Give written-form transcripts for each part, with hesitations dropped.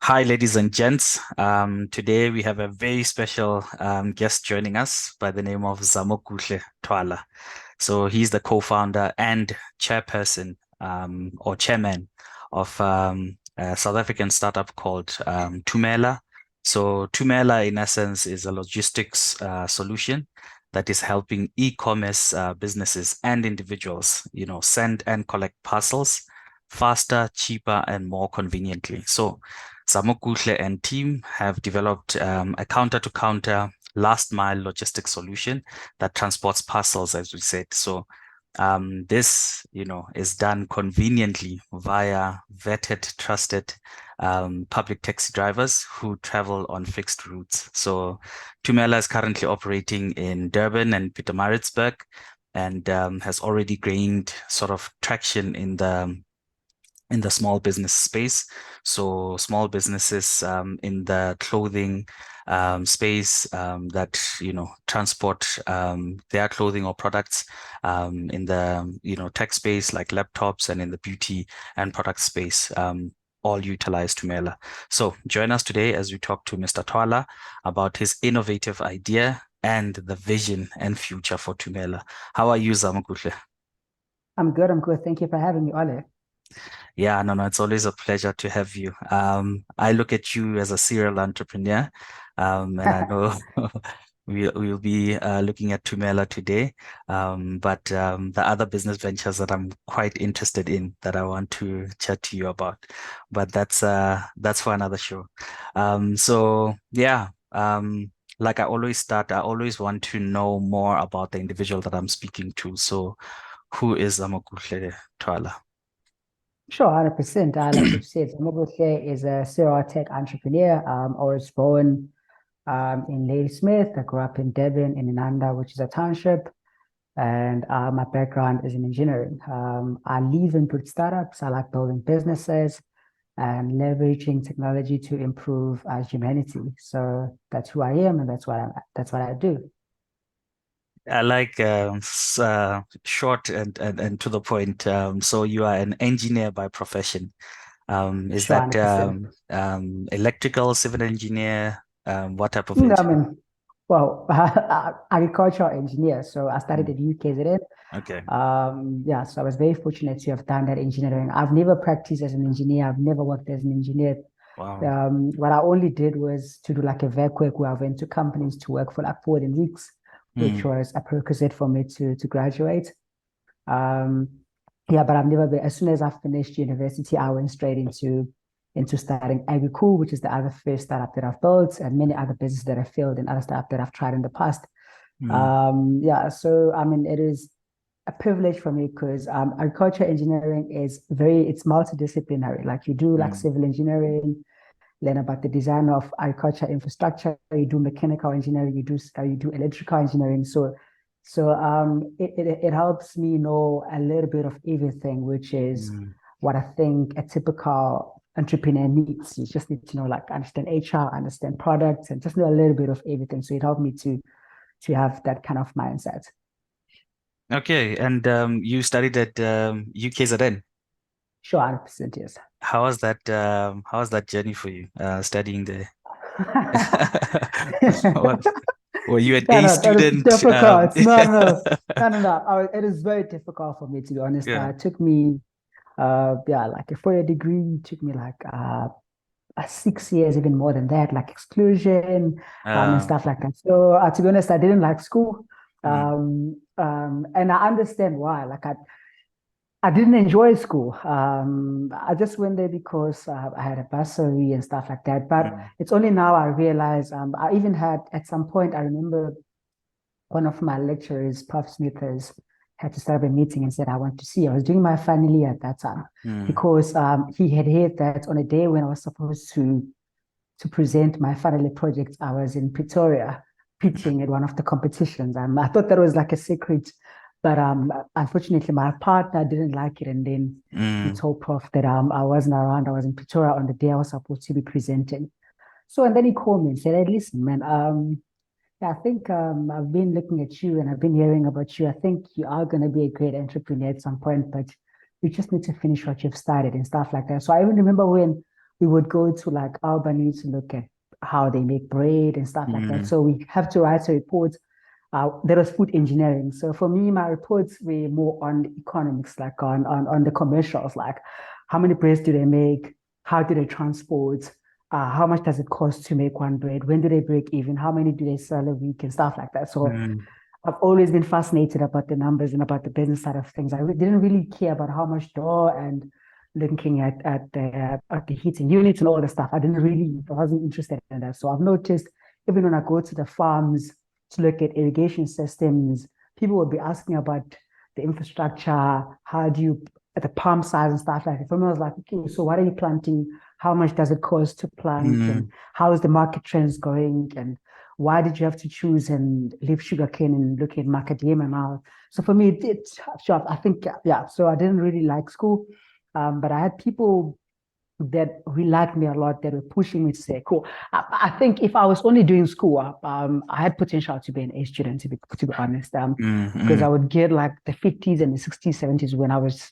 Hi, ladies and gents. Today we have a very special guest joining us by the name of Zamokuhle Thwala. So he's the co-founder and chairperson or chairman of a South African startup called Thumela. So Thumela, in essence, is a logistics solution that is helping e-commerce businesses and individuals, send and collect parcels faster, cheaper, and more conveniently. So Zamokuhle and team have developed a counter-to-counter last mile logistics solution that transports parcels, as we said. So this, is done conveniently via vetted, trusted public taxi drivers who travel on fixed routes. So Thumela is currently operating in Durban and Pietermaritzburg and has already gained sort of traction in the small business space. So small businesses in the clothing space that transport their clothing or products in the tech space like laptops, and in the beauty and product space. All utilize Thumela. So join us today as we talk to Mr. Thwala about his innovative idea and the vision and future for Thumela. How are you, Zamokuhle? I'm good. I'm good. Thank you for having me, Ole. Yeah, no, it's always a pleasure to have you. I look at you as a serial entrepreneur, and I know we'll be looking at Thumela today. But the other business ventures that I'm quite interested in that I want to chat to you about, but that's for another show. So yeah, like I always start, I always want to know more about the individual that I'm speaking to. So who is Zamokuhle Thwala? Sure, 100%. Like you said, Zamokuhle is a serial tech entrepreneur. I was born in Ladysmith. I grew up in Durban, in Inanda, which is a township. And my background is in engineering. I live in good startups. I like building businesses and leveraging technology to improve humanity. So that's who I am, and that's what I do. I like short and to the point. So you are an engineer by profession. Is Sure, that 100%. electrical, civil engineer? What type of I engineer? mean, well, agricultural engineer. So I studied Mm, at UKZN. okay. Yeah, so I was very fortunate to have done that engineering. I've never practiced as an engineer. I've never worked as an engineer. Wow. What I only did was to do like a VAC work where I went to companies to work for like 14 weeks, which Mm, was a prerequisite for me to graduate. Um, yeah, but I've never been. As soon as I finished university, I went straight into starting AgriCool, which is the other first startup that I've built, and many other businesses that I've failed and other stuff that I've tried in the past. mm, Yeah, so I mean, it is a privilege for me because agriculture engineering is it's multidisciplinary. Like you do like mm, civil engineering, learn about the design of agriculture infrastructure. You do mechanical engineering. You do electrical engineering. So it helps me know a little bit of everything, which is mm. what I think a typical entrepreneur needs. You just need to know, like, understand HR, understand products, and just know a little bit of everything. So it helped me to have that kind of mindset. Okay, and you studied at UKZN. Sure, 100% yes. How was that journey for you, studying there? What, were you an Yeah, A no, that is student? difficult. No, no, no, no, no. It is very difficult for me, to be honest. Yeah. It took me, yeah, like a 4-year degree. It took me like 6 years, even more than that, like exclusion, and Uh, stuff like that. So, to be honest, I didn't like school, mm, and I understand why. Like I didn't enjoy school. I just went there because I had a bursary and stuff like that. But mm, it's only now I realize. I even had at some point. I remember one of my lecturers, Prof. Smithers, had to start up a meeting and said, "I want to see." I was doing my final year at that time mm, because he had heard that on a day when I was supposed to present my final year project, I was in Pretoria pitching at one of the competitions. I thought that was like a secret, but unfortunately, my partner didn't like it, and then he mm. told Prof that I wasn't around. I was in Pretoria on the day I was supposed to be presenting. So, and then he called me and said, "Hey, listen, man, yeah, I think I've been looking at you and I've been hearing about you. I think you are going to be a great entrepreneur at some point, but you just need to finish what you've started and stuff like that." So I even remember when we would go to like Albany to look at how they make bread and stuff like that. Mm, So we have to write a report. There was food engineering. So for me, my reports were more on economics, like on the commercials, like how many breads do they make? How do they transport? How much does it cost to make one bread? When do they break even? How many do they sell a week and stuff like that? So mm, I've always been fascinated about the numbers and about the business side of things. Didn't really care about how much dough and looking at the heating units and all the stuff. I wasn't interested in that. So I've noticed even when I go to the farms to look at irrigation systems, people will be asking about the infrastructure, how do you at the pump size and stuff like that. For me, I was like, okay, so what are you planting? How much does it cost to plant? mm, And how is the market trends going? And why did you have to choose and leave sugarcane and look at macadamia now? So for me, sure, I think, yeah, so I didn't really like school, but I had people that really liked me a lot that were pushing me to say, cool. I think if I was only doing school, I had potential to be an A student, to be honest, mm, because I mm, would get like the 50s and the 60s, 70s when I was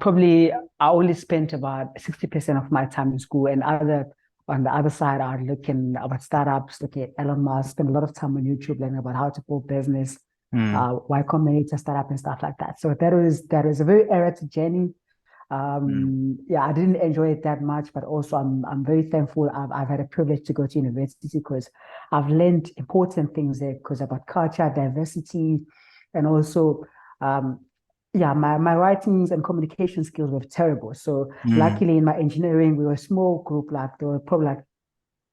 probably, I only spent about 60% of my time in school and on the other side, I was looking about startups, looking at Elon Musk, spend a lot of time on YouTube learning about how to build business, mm, Y Combinator startup and stuff like that. So that was a very erratic journey. mm, Yeah, I didn't enjoy it that much, but also I'm very thankful. I've had a privilege to go to university because I've learned important things there because about culture, diversity, and also um, yeah, my writings and communication skills were terrible. So mm, luckily in my engineering, we were a small group, like there were probably like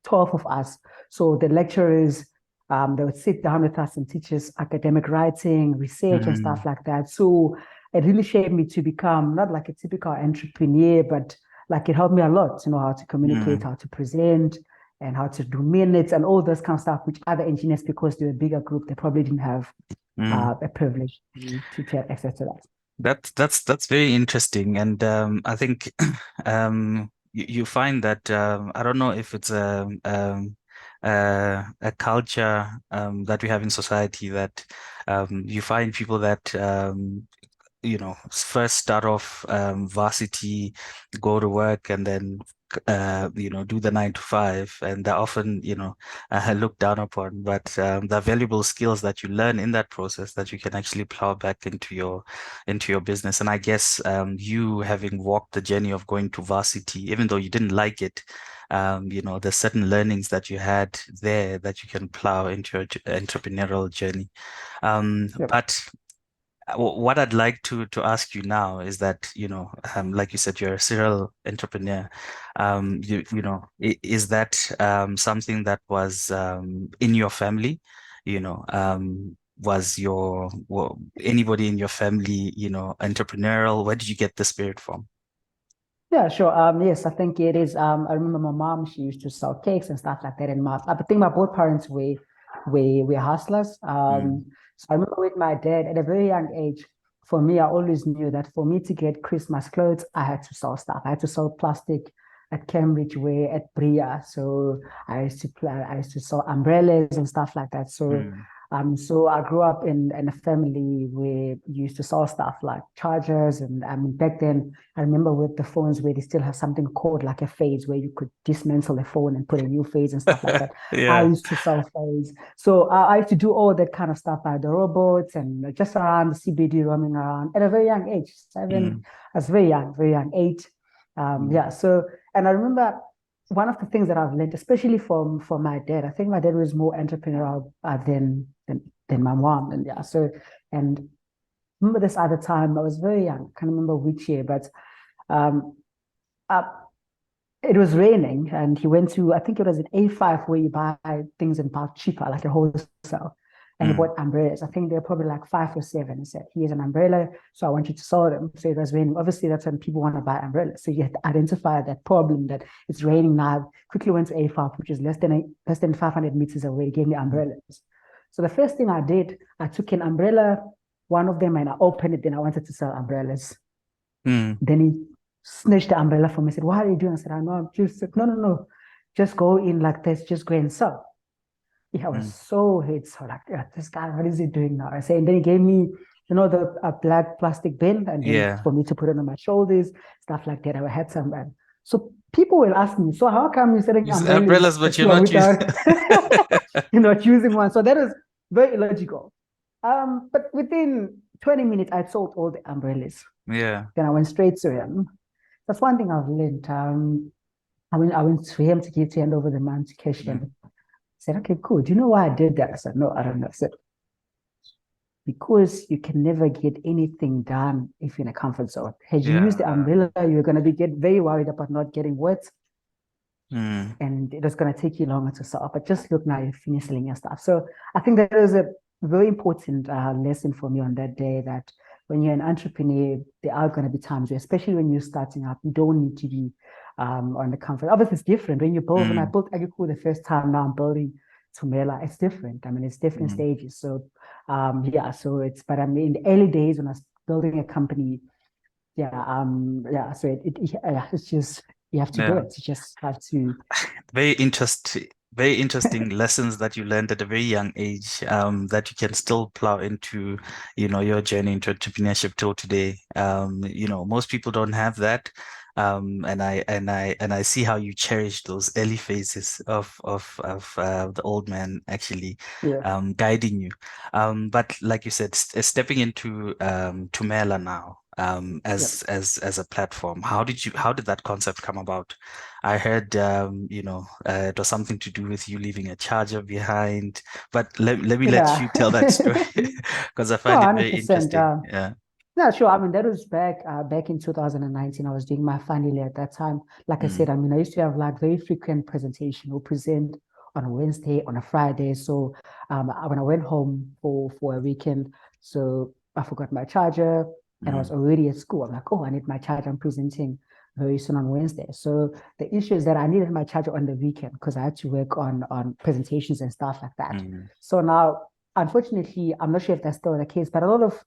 12 of us. So the lecturers, they would sit down with us and teach us academic writing, research, and stuff mm, like that. So it really shaped me to become not like a typical entrepreneur, but like it helped me a lot to know how to communicate, mm, how to present, and how to do minutes and all this kind of stuff, which other engineers, because they're a bigger group, they probably didn't have mm. a privilege to have access to that. That's very interesting, and I think you find that I don't know if it's a culture that we have in society that you find people that first start off varsity, go to work, and then do the 9 to 5, and they're often looked down upon. But the valuable skills that you learn in that process that you can actually plow back into your business. And I guess you having walked the journey of going to varsity, even though you didn't like it. There's certain learnings that you had there that you can plow into your entrepreneurial journey. Yep. But what I'd like to ask you now is that, like you said, you're a serial entrepreneur. Is that something that was in your family? Anybody in your family, entrepreneurial? Where did you get the spirit from? Yeah, sure. Yes, I think it is. I remember my mom, she used to sell cakes and stuff like that. And I think my both parents were hustlers. Mm, So I remember with my dad at a very young age, for me, I always knew that for me to get Christmas clothes, I had to sell stuff. I had to sell plastic at Cambridge Way, at Bria. So I used to sell umbrellas and stuff like that. mm, So I grew up in a family where we used to sell stuff like chargers, and back then I remember with the phones where they still have something called like a phase where you could dismantle a phone and put a new phase and stuff like that. I yeah. used to sell phones. So I used to do all that kind of stuff by the robots and just around the CBD roaming around at a very young age. Mm, I was very young, 8. mm, Yeah. So, and I remember one of the things that I've learned, especially from my dad, I think my dad was more entrepreneurial than my mom. And yeah, so, and remember this other time, I was very young, I can't remember which year, but um, uh, it was raining and he went to, I think it was an A5 where you buy things in bulk cheaper, like a wholesale. And he mm, bought umbrellas. I think they're probably like 5 or 7. He said, here's an umbrella, so I want you to sell them. So it was raining. Obviously, that's when people want to buy umbrellas. So you have to identify that problem that it's raining now. Quickly went to A5, which is less than 500 meters away. He gave me umbrellas. So the first thing I did, I took an umbrella, one of them, and I opened it. Then I wanted to sell umbrellas. mm, Then he snatched the umbrella from me. He said, what are you doing? I said, I know, I'm just, no, no, no. Just go in like this, just go and sell. Yeah, I was mm. so hit. So like, yeah, this guy, what is he doing now? I say, and then he gave me, the a black plastic bin, and then Yeah. for me to put it on my shoulders, stuff like that. I had some, so people will ask me, so how come you're selling Use umbrellas umbrellas, but but you're you are not using. without, you're not using one? So that is very illogical. But within 20 minutes, I sold all the umbrellas. Yeah. Then I went straight to him. That's one thing I've learned. I went to him to hand over the money to cash Mm. him. I said, okay, cool. Do you know why I did that? I said, no, I don't know. I said, because you can never get anything done if you're in a comfort zone. Had you used the Yeah. umbrella, you're going to get very worried about not getting wet, Mm. and it was going to take you longer to sell. But just look now, you're finished selling your stuff. So I think that was a very important lesson for me on that day, that when you're an entrepreneur, there are going to be times where, especially when you're starting up, you don't need to be on the comfort. Obviously, it's different when you build. When I Mm. built Agricool the first time, now I'm building Thumela. It's different. I mean, it's different Mm. stages. So yeah, so but I mean, in the early days when I was building a company, yeah, so it's just you have to do Yeah. it. You just have to. Very interesting, very interesting lessons that you learned at a very young age, that you can still plow into, your journey into entrepreneurship till today. Most people don't have that. And I see how you cherish those early phases of the old man actually Yeah, guiding you. But like you said, stepping into Thumela now, yeah. as a platform, how did that concept come about? I heard, it was something to do with you leaving a charger behind. But let me let Yeah. you tell that story because I No, find it very 100%. interesting. Yeah. No, sure. I mean, that was back in 2019. I was doing my final year at that time. Like I Mm, said, I mean, I used to have like very frequent presentation or present on a Wednesday, on a Friday. So when I went home for a weekend, so I forgot my charger and I was mm, already at school. I'm like, oh, I need my charger. I'm presenting very soon on Wednesday. So the issue is that I needed my charger on the weekend because I had to work on presentations and stuff like that. mm, So now, unfortunately, I'm not sure if that's still the case, but a lot of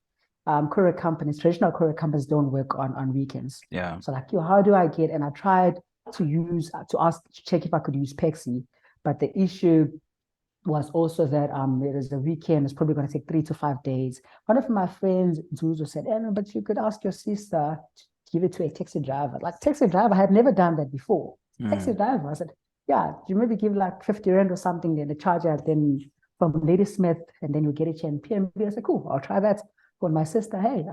courier companies, traditional courier companies don't work on weekends. yeah. So like, yo, how do I get? And I tried to ask to check if I could use Pexi, but the issue was also that it is a weekend. It's probably going to take 3 to 5 days. One of my friends, Zuzu, said, no, but you could ask your sister to give it to a taxi driver. Like taxi driver, I had never done that before. Taxi Mm, driver, I said, yeah, you maybe give like 50 rand or something, then the charger, then from Lady Smith, and then you get it here in PMB. I said, cool, I'll try that. For my sister, hey,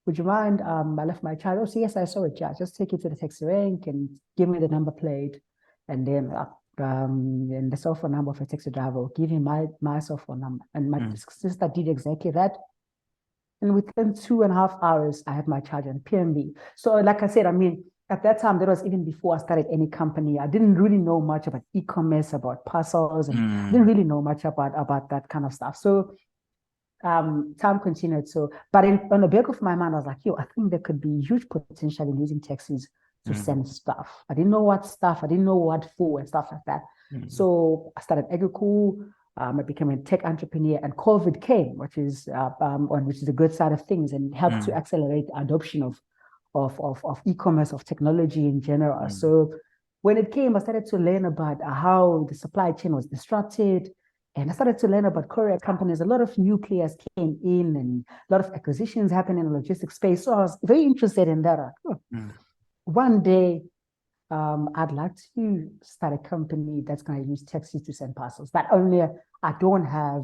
would you mind? I left my child. Oh, so yes, I saw it. Yeah, just take it to the taxi rank and give me the number plate, and then and the cell phone number of a taxi driver. Give him my cell phone number, and my mm, sister did exactly that. And within 2.5 hours, I had my charger and PMV. So, like I said, I mean, at that time, that was even before I started any company. I didn't really know much about e-commerce, about parcels, and I didn't mm, really know much about that kind of stuff. So time continued. So, but on the back of my mind, I was like, yo, I think there could be huge potential in using taxis to mm, send stuff. I didn't know what stuff, I didn't know what for and stuff like that. mm, So I started Agricool. I became a tech entrepreneur, and COVID came, which is a good side of things, and helped to mm, accelerate the adoption of e-commerce, of technology in general. mm, So when it came, I started to learn about how the supply chain was disrupted, and I started to learn about courier companies. A lot of new players came in and a lot of acquisitions happened in the logistics space. So I was very interested in that. mm, One day, I'd like to start a company that's going to use taxis to send parcels. But only I don't have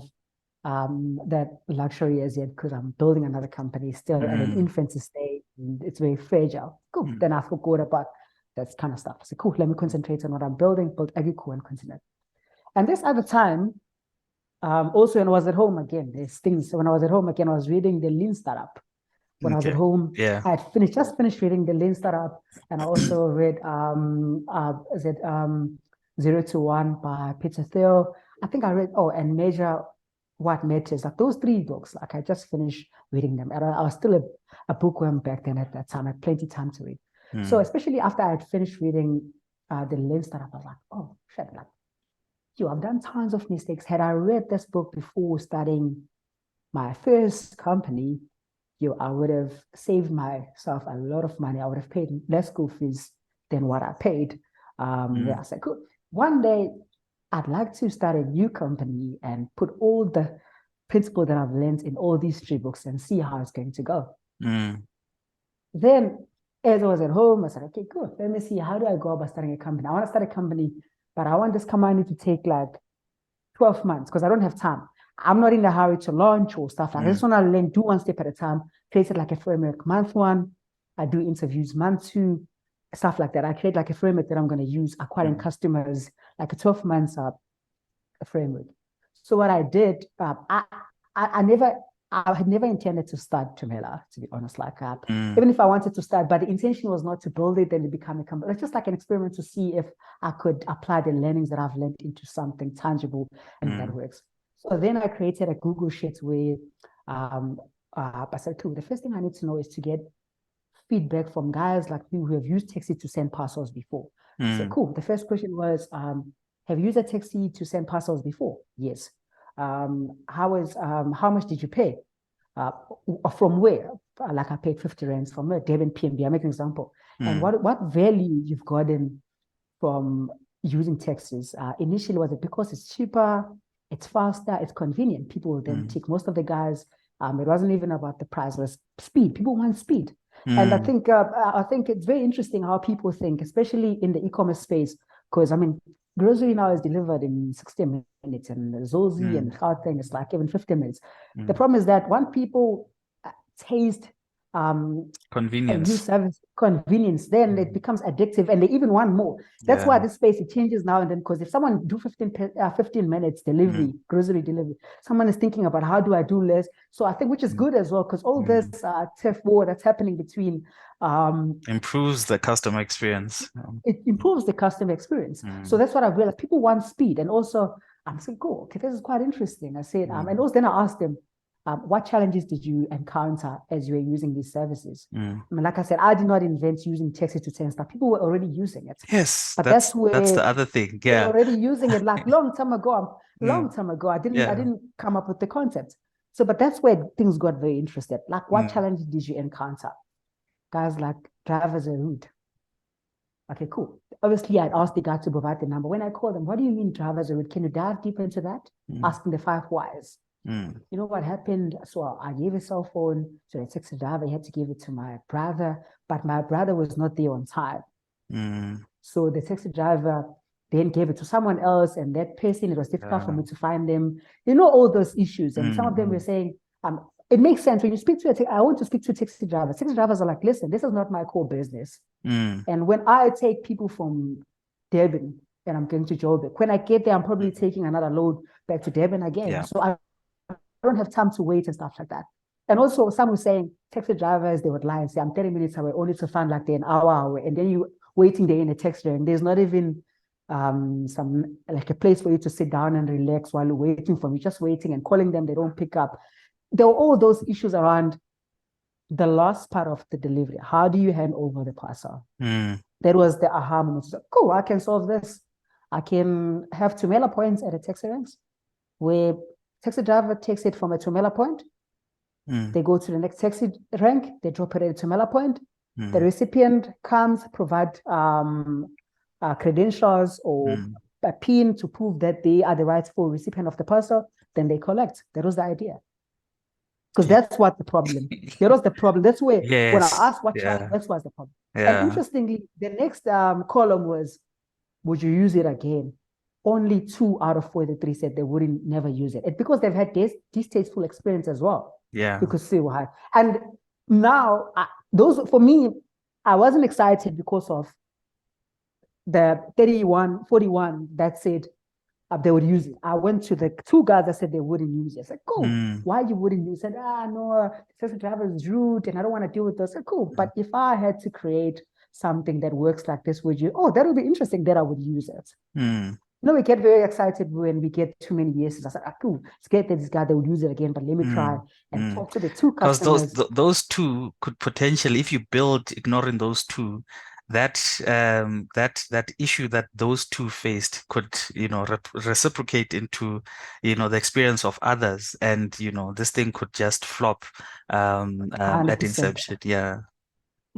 that luxury as yet because I'm building another company still at an mm, infancy stage. And it's very fragile. Cool. mm, Then I forgot about that kind of stuff. So cool, let me concentrate on what I'm building, build Agricool and continue. And this other time, also, when I was at home again, there's things. When I was at home again, I was reading the Lean Startup. When I was at okay. home, Yeah. I had just finished reading the Lean Startup, and I also read is it Zero to One by Peter Thiel. I think I read and Measure What Matters. Like those three books, like I just finished reading them, and I was still a bookworm back then. At that time, I had plenty of time to read. So Mm, especially after I had finished reading the Lean Startup, I was like, oh shit, like I've done tons of mistakes. Had I read this book before starting my first company, I would have saved myself a lot of money. I would have paid less school fees than what I paid. mm, I said, cool. One day, I'd like to start a new company and put all the principles that I've learned in all these three books and see how it's going to go. mm, Then as I was at home, I said, okay, cool. Let me see, how do I go about starting a company? I want to start a company, but I want this company to take like 12 months because I don't have time. I'm not in a hurry to launch or stuff like that. I just want to learn, do one step at a time, create it like a framework. Month one, I do interviews. Month two, stuff like that. I create like a framework that I'm going to use, acquiring customers, like a 12 months framework. So what I did, I never, I had never intended to start Thumela, to be honest. Like, even if I wanted to start, but the intention was not to build it and to become a company. It's just like an experiment to see if I could apply the learnings that I've learned into something tangible and that works. So then I created a Google Sheet where I said, cool, the first thing I need to know is to get feedback from guys like you who have used Taxi to send parcels before. So cool. The first question was, have you used a Taxi to send parcels before? Yes. How much did you pay? From where? Like I paid 50 rands from Durban PMB. I make an example. And what value you've gotten from using taxis? Initially, was it because it's cheaper, it's faster, it's convenient? People will then tick. Most of the guys, it wasn't even about the price, it was speed. People want speed. And I think it's very interesting how people think, especially in the e-commerce space, because I mean, grocery now is delivered in 60 minutes, and Zozi and Gauteng is like even 50 minutes. The problem is that when people taste a new Convenience. service, convenience, then it becomes addictive and they even want more. That's why this space, it changes now and then, because if someone do 15 minutes delivery, grocery delivery, someone is thinking about how do I do less. So I think, which is good as well, because all this turf war that's happening between improves the customer experience. it improves the customer experience. So that's what I've realized. People want speed. And also I'm saying, cool, okay, this is quite interesting. I said, and also then I asked them, what challenges did you encounter as you were using these services? I mean, like I said, I did not invent using Taxi to send stuff. People were already using it. Yes, but that's the other thing. they're Yeah. already using it like long time ago. I didn't come up with the concept. So, but that's where things got very interesting. Like, what challenges did you encounter? Guys like, drivers are rude. Okay, cool. Obviously, I'd asked the guy to provide the number. When I called them, what do you mean drivers are rude? Can you dive deeper into that? Asking the 5 whys. You know what happened? So I gave a cell phone to the taxi driver. He had to give it to my brother, but my brother was not there on time. So the taxi driver then gave it to someone else, and that person, it was difficult for me to find them. You know, all those issues. And some of them were saying, it makes sense when you speak to I want to speak to a taxi driver. Taxi drivers are like, listen, this is not my core business. And when I take people from Durban and I'm going to Joburg, when I get there, I'm probably taking another load back to Durban again. Yeah. So I don't have time to wait and stuff like that. And also, some were saying taxi drivers, they would lie and say, I'm 30 minutes away, only to find like they're an hour away. And then you waiting there in a taxi, and there's not even some like a place for you to sit down and relax while you're waiting for me, just waiting and calling them, they don't pick up. There were all those issues around the last part of the delivery. How do you hand over the parcel? That was the aha moment. So, cool, I can solve this. I can have Thumela points at a taxi ranks where taxi driver takes it from a Thumela point. They go to the next taxi rank, they drop it at a Thumela point. The recipient comes, provide credentials or a PIN to prove that they are the rightful recipient of the parcel. Then they collect. That was the idea. Because that's what the problem. That was the problem. That's where when I asked what challenge, that was the problem. And interestingly, the next column was, would you use it again? Only 2 out of 43 said they wouldn't never use it. It's because they've had distasteful experience as well. Yeah. You could see why. And now, those for me, I wasn't excited because of the 41 that said they would use it. I went to the 2 guys that said they wouldn't use it. I said, cool, why you wouldn't use it? No, the taxi driver is rude and I don't want to deal with this. I said, cool, but if I had to create something that works like this, would you? Oh, that would be interesting, that I would use it. You know, we get very excited when we get too many yeses. I said, cool, it's great that this guy, they would use it again, but let me try and talk to the 2 customers. Because those 2 could potentially, if you build ignoring those 2, that issue that those 2 faced could, reciprocate into, the experience of others, and this thing could just flop at inception. Yeah.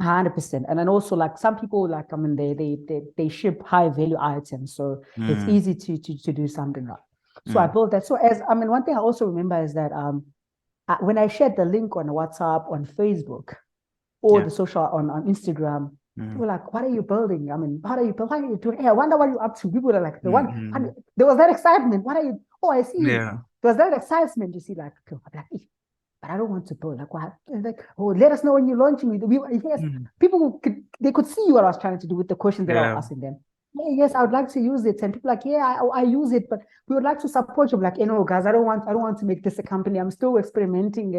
100%. And then also, like, some people, like, I mean, they ship high value items, so it's easy to do something like. So I built that. So one thing I also remember is that when I shared the link on WhatsApp, on Facebook, or Yeah. the social on Instagram. Mm. People are like, what are you building? I mean, what are you doing? Hey, I wonder what you're up to. People are like, Mm. there was that excitement. What are you? Oh, I see you. Yeah. There was that excitement. You see, like, but I don't want to build. Like, what? Like, oh, let us know when you're launching. Yes, Mm. people could see what I was trying to do with the questions that I was Yeah. asking them. Yeah, yes, I would like to use it. And people like, yeah, I use it, but we would like to support you. I'm like, guys, I don't want to make this a company. I'm still experimenting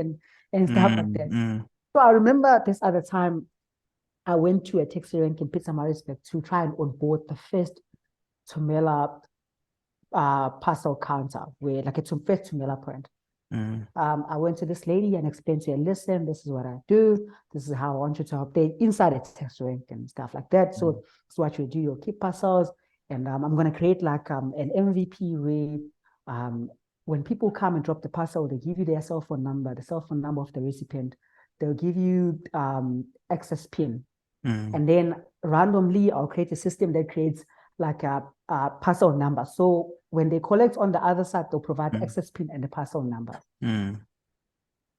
and stuff like Mm. that. Mm. So I remember this other time I went to a taxi rank in Pietermaritzburg to try and onboard the first Thumela parcel counter, where like it's a first Thumela point. Mm. I went to this lady and explained to her, listen, this is what I do. This is how I want you to update inside a text rank and stuff like that. So it's what you do. You'll keep parcels. And I'm going to create like an MVP where when people come and drop the parcel, they give you their cell phone number, the cell phone number of the recipient. They'll give you access PIN. Mm. And then randomly, I'll create a system that creates like a parcel number. So when they collect on the other side, they'll provide Mm. access PIN and the parcel number. Mm.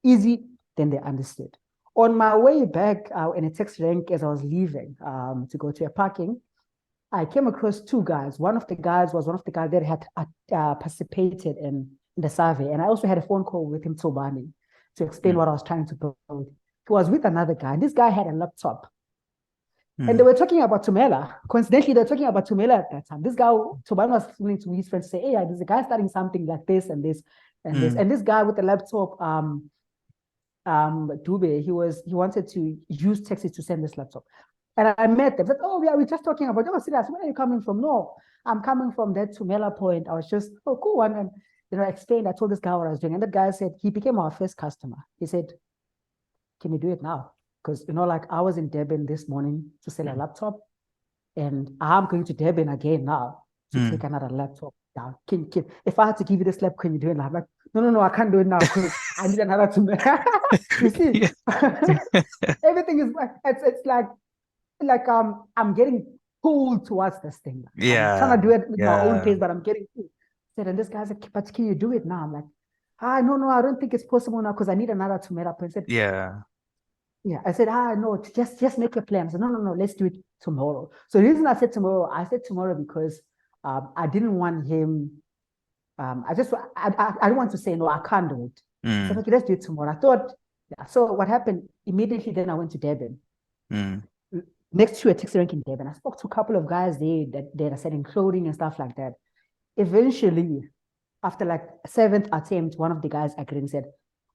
Easy, then they understood. On my way back in a taxi rank as I was leaving to go to a parking, I came across two guys. One of the guys was one of the guys that had participated in the survey. And I also had a phone call with him, Tobani, to explain Mm. what I was trying to build. He was with another guy. This guy had a laptop. And they Mm. were talking about Thumela. Coincidentally, they're talking about Thumela at that time. This guy, Tobani, was listening to his friends say, hey, there's a guy starting something like this and this and this. Mm. And this guy with the laptop, Dube, he wanted to use taxi to send this laptop. And I met them. I said, oh, yeah, we're just talking about, oh, serious, where are you coming from? No, I'm coming from that Thumela point. I was just, oh, cool. And I explained, I told this guy what I was doing. And that guy said, he became our first customer. He said, can you do it now? Because, like I was in Durban this morning to sell a laptop, and I'm going to Durban again now to take Mm. another laptop down. If I had to give you this laptop, can you do it now? I'm like, no, I can't do it now because I need another to You see, Yeah. everything is it's like I'm getting pulled towards this thing. I'm trying Yeah. to do it with my own Yeah. pace, but I'm getting pulled. Said, and this guy's like, but can you do it now? I'm like, no, I don't think it's possible now because I need another to meet up. And said, Yeah. yeah, I said, no, just make a plan. I said, no, let's do it tomorrow. So the reason I said tomorrow because I didn't want him. I didn't want to say no, I can't do it. I said, Mm. okay, let's do it tomorrow. I thought, yeah. So what happened immediately? Then I went to Durban, Mm. next to a taxi rank in Durban. I spoke to a couple of guys there that are selling clothing and stuff like that. Eventually, after like seventh attempt, one of the guys agreed and said,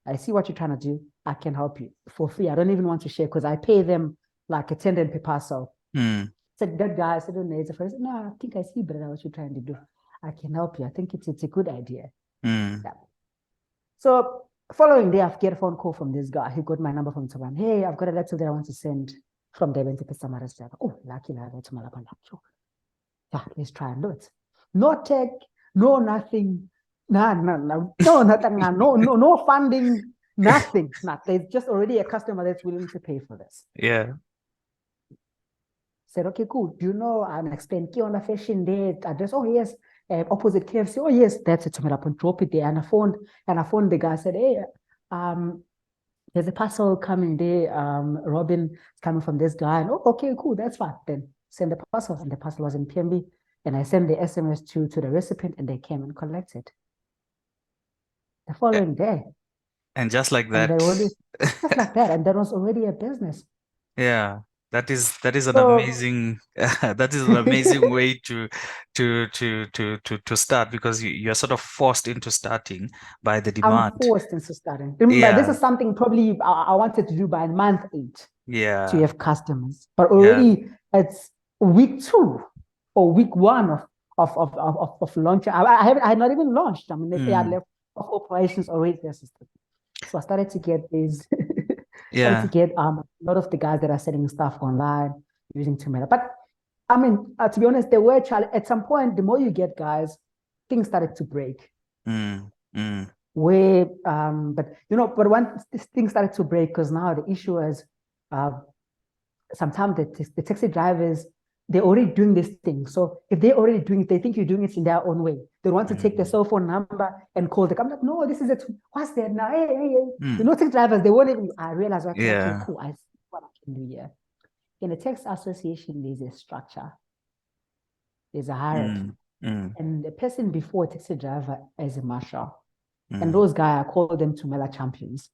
I see what you're trying to do. I can help you for free. I don't even want to share because I pay them like a 10 rand per parcel. Mm. Said that guy, I said, no, I think I see better what you're trying to do. I can help you. I think it's a good idea. Mm. Yeah. So following day, I get a phone call from this guy. He got my number from someone. Hey, I've got a letter that I want to send from Durban to Pietermaritzburg. Oh, lucky I got to Malapa. Yeah, let's try and do it. No tech, no nothing. No, nothing, no funding, nothing. There's just already a customer that's willing to pay for this. Yeah. Said, okay, cool. Do you know, and explain key on the fashion day address? Oh, yes. Opposite KFC. Oh, yes, that's it. Took me up and drop it there. And I phoned the guy. I said, hey, there's a parcel coming there. Robin is coming from this guy. And, oh, okay, cool. That's fine. Then send the parcel. And the parcel was in PMB. And I sent the SMS to the recipient and they came and collected the following day. And just like And that. they already, just like that. And there was already a business. Yeah. That is an So amazing that is an amazing way to start because you're sort of forced into starting by the I'm demand. forced into starting. Remember, this Yeah. is something probably I wanted to do by month 8 to Yeah. have customers, but Yeah. already it's week 2 or week 1 of launch. I had not even launched. I mean, they had Mm. left of operations already assisted. So I started to get these, started to Yeah. get a lot of the guys that are selling stuff online using Thumela. But I mean, to be honest, there were at some point, the more you get guys, things started to break. Mm. Mm. Where but once this thing started to break, because now the issue is uh sometimes the taxi drivers, they're already doing this thing. So if they're already doing it, they think you're doing it in their own way. They want to take the Mm. cell phone number and call the. I'm like, no, this is it. What's that now? Hey. Mm. Taxi drivers, they won't even. I realize, okay, Yeah. cool. I see what I Hallelujah. In a tax association, there's a structure, there's a hierarchy. Mm, mm, And the person before a taxi driver is a marshal. And mm. those guys, I call them Thumela champions.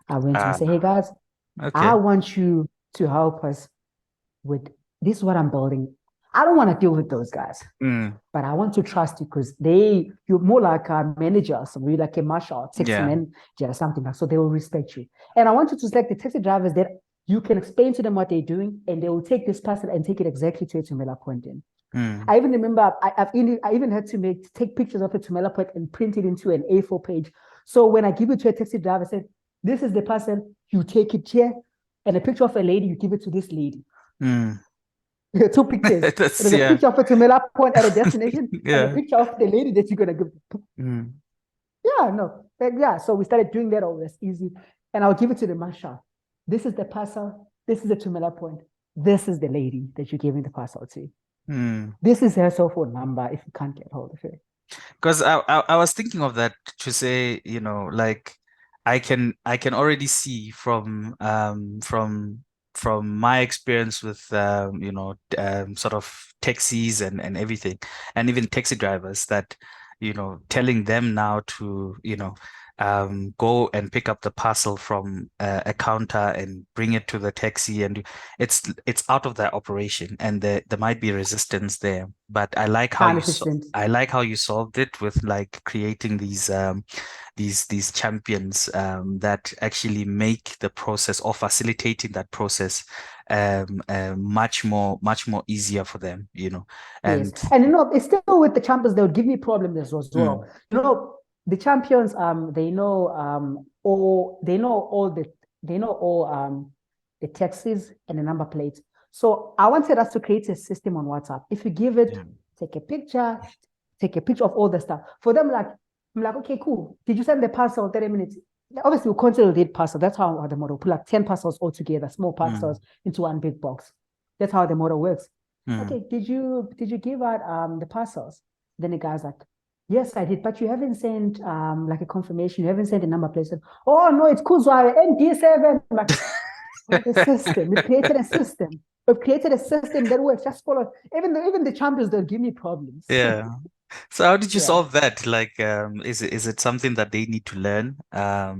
I went to them and Ah, say, hey guys, I okay. want you to help us with this is what I'm building. I don't want to deal with those guys, Mm, but I want to trust you because you're more like a manager, so you're like a marshal, taxi yeah. manager, something like so they will respect you. And I want you to select the taxi drivers that you can explain to them what they're doing, and they will take this parcel and take it exactly to a Thumela point in. Mm, I even remember I even had to take pictures of a Thumela point and print it into an A4 page. So when I give it to a taxi driver, I said, this is the parcel, you take it here, and a picture of a lady, you give it to this lady. mm. Two pictures. That's There's a yeah. picture of a Thumela point at a destination and a Yeah. picture of the lady that you're gonna give. Mm, Yeah, no. Yeah. So we started doing that always easy. And I'll give it to the marshal. This is the parcel. This is the Thumela point. This is the lady that you're giving the parcel to. mm. This is her cell phone number if you can't get hold of her. Because I was thinking of that to say, like I can already see from my experience with sort of taxis and everything, and even taxi drivers that, telling them now to, go and pick up the parcel from a counter and bring it to the taxi, and it's out of their operation, and there might be resistance there. But 100%. I like how you solved it with like creating these champions that actually make the process or facilitating that process much more easier for them, Yes. and And it's still with the champions, they would give me problems as well. mm, The champions, they know all the taxis and the number plates. So I wanted us to create a system on WhatsApp. If you give it, yeah, take a picture, take a picture of all the stuff. For them, I'm like, okay, cool. Did you send the parcel 30 minutes? Obviously, we consolidate parcel. That's how the model put like 10 parcels all together, small mm, parcels into one big box. That's how the model works. mm, Okay, did you give out the parcels? Then the guy's like, yes, I did, but you haven't sent like a confirmation. You haven't sent a number plate. Said, oh no, it's Kuzwa ND7. I'm like, oh, the system. We've created a system. We've created a system that works. Just follow. Even the champions don't give me problems. yeah. So how did you Yeah. solve that? Like, is it something that they need to learn? Yeah,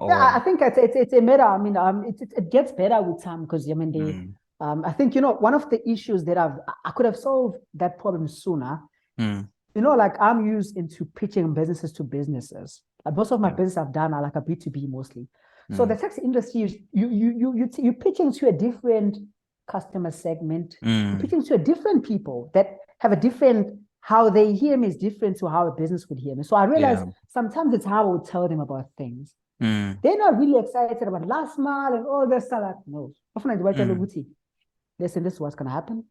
Or I think it's a matter. I mean, it gets better with time because I mean mm, I think one of the issues that I could have solved that problem sooner. mm, Like I'm used into pitching businesses to businesses. Like most of my yeah, business I've done are like a B2B mostly. So the mm, taxi industry, you're pitching to a different customer segment. You're mm, pitching to a different people that have a different how they hear me is different to how a business would hear me. So I realized yeah, sometimes it's how I would tell them about things. mm, They're not really excited about last mile and all this stuff. Like, no. Often I tell mm, them, listen, this is what's gonna happen.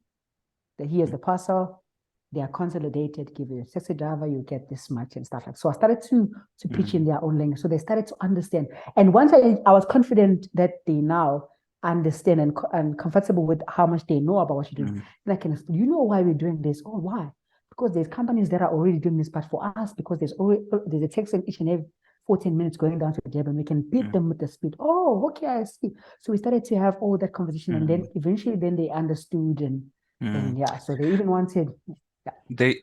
Here's the parcel. They are consolidated, give you a taxi driver, you get this much and stuff like. So I started to pitch in mm, their own language. So they started to understand. And once I was confident that they now understand and comfortable with how much they know about what you're doing, mm, then I can, you know why we're doing this? Oh, why? Because there's companies that are already doing this, but for us, because there's a taxi each and every 14 minutes going down to Durban, we can beat mm, them with the speed. Oh, okay, I see. So we started to have all that conversation, and then mm, eventually, then they understood, and mm. yeah, so they even wanted, yeah,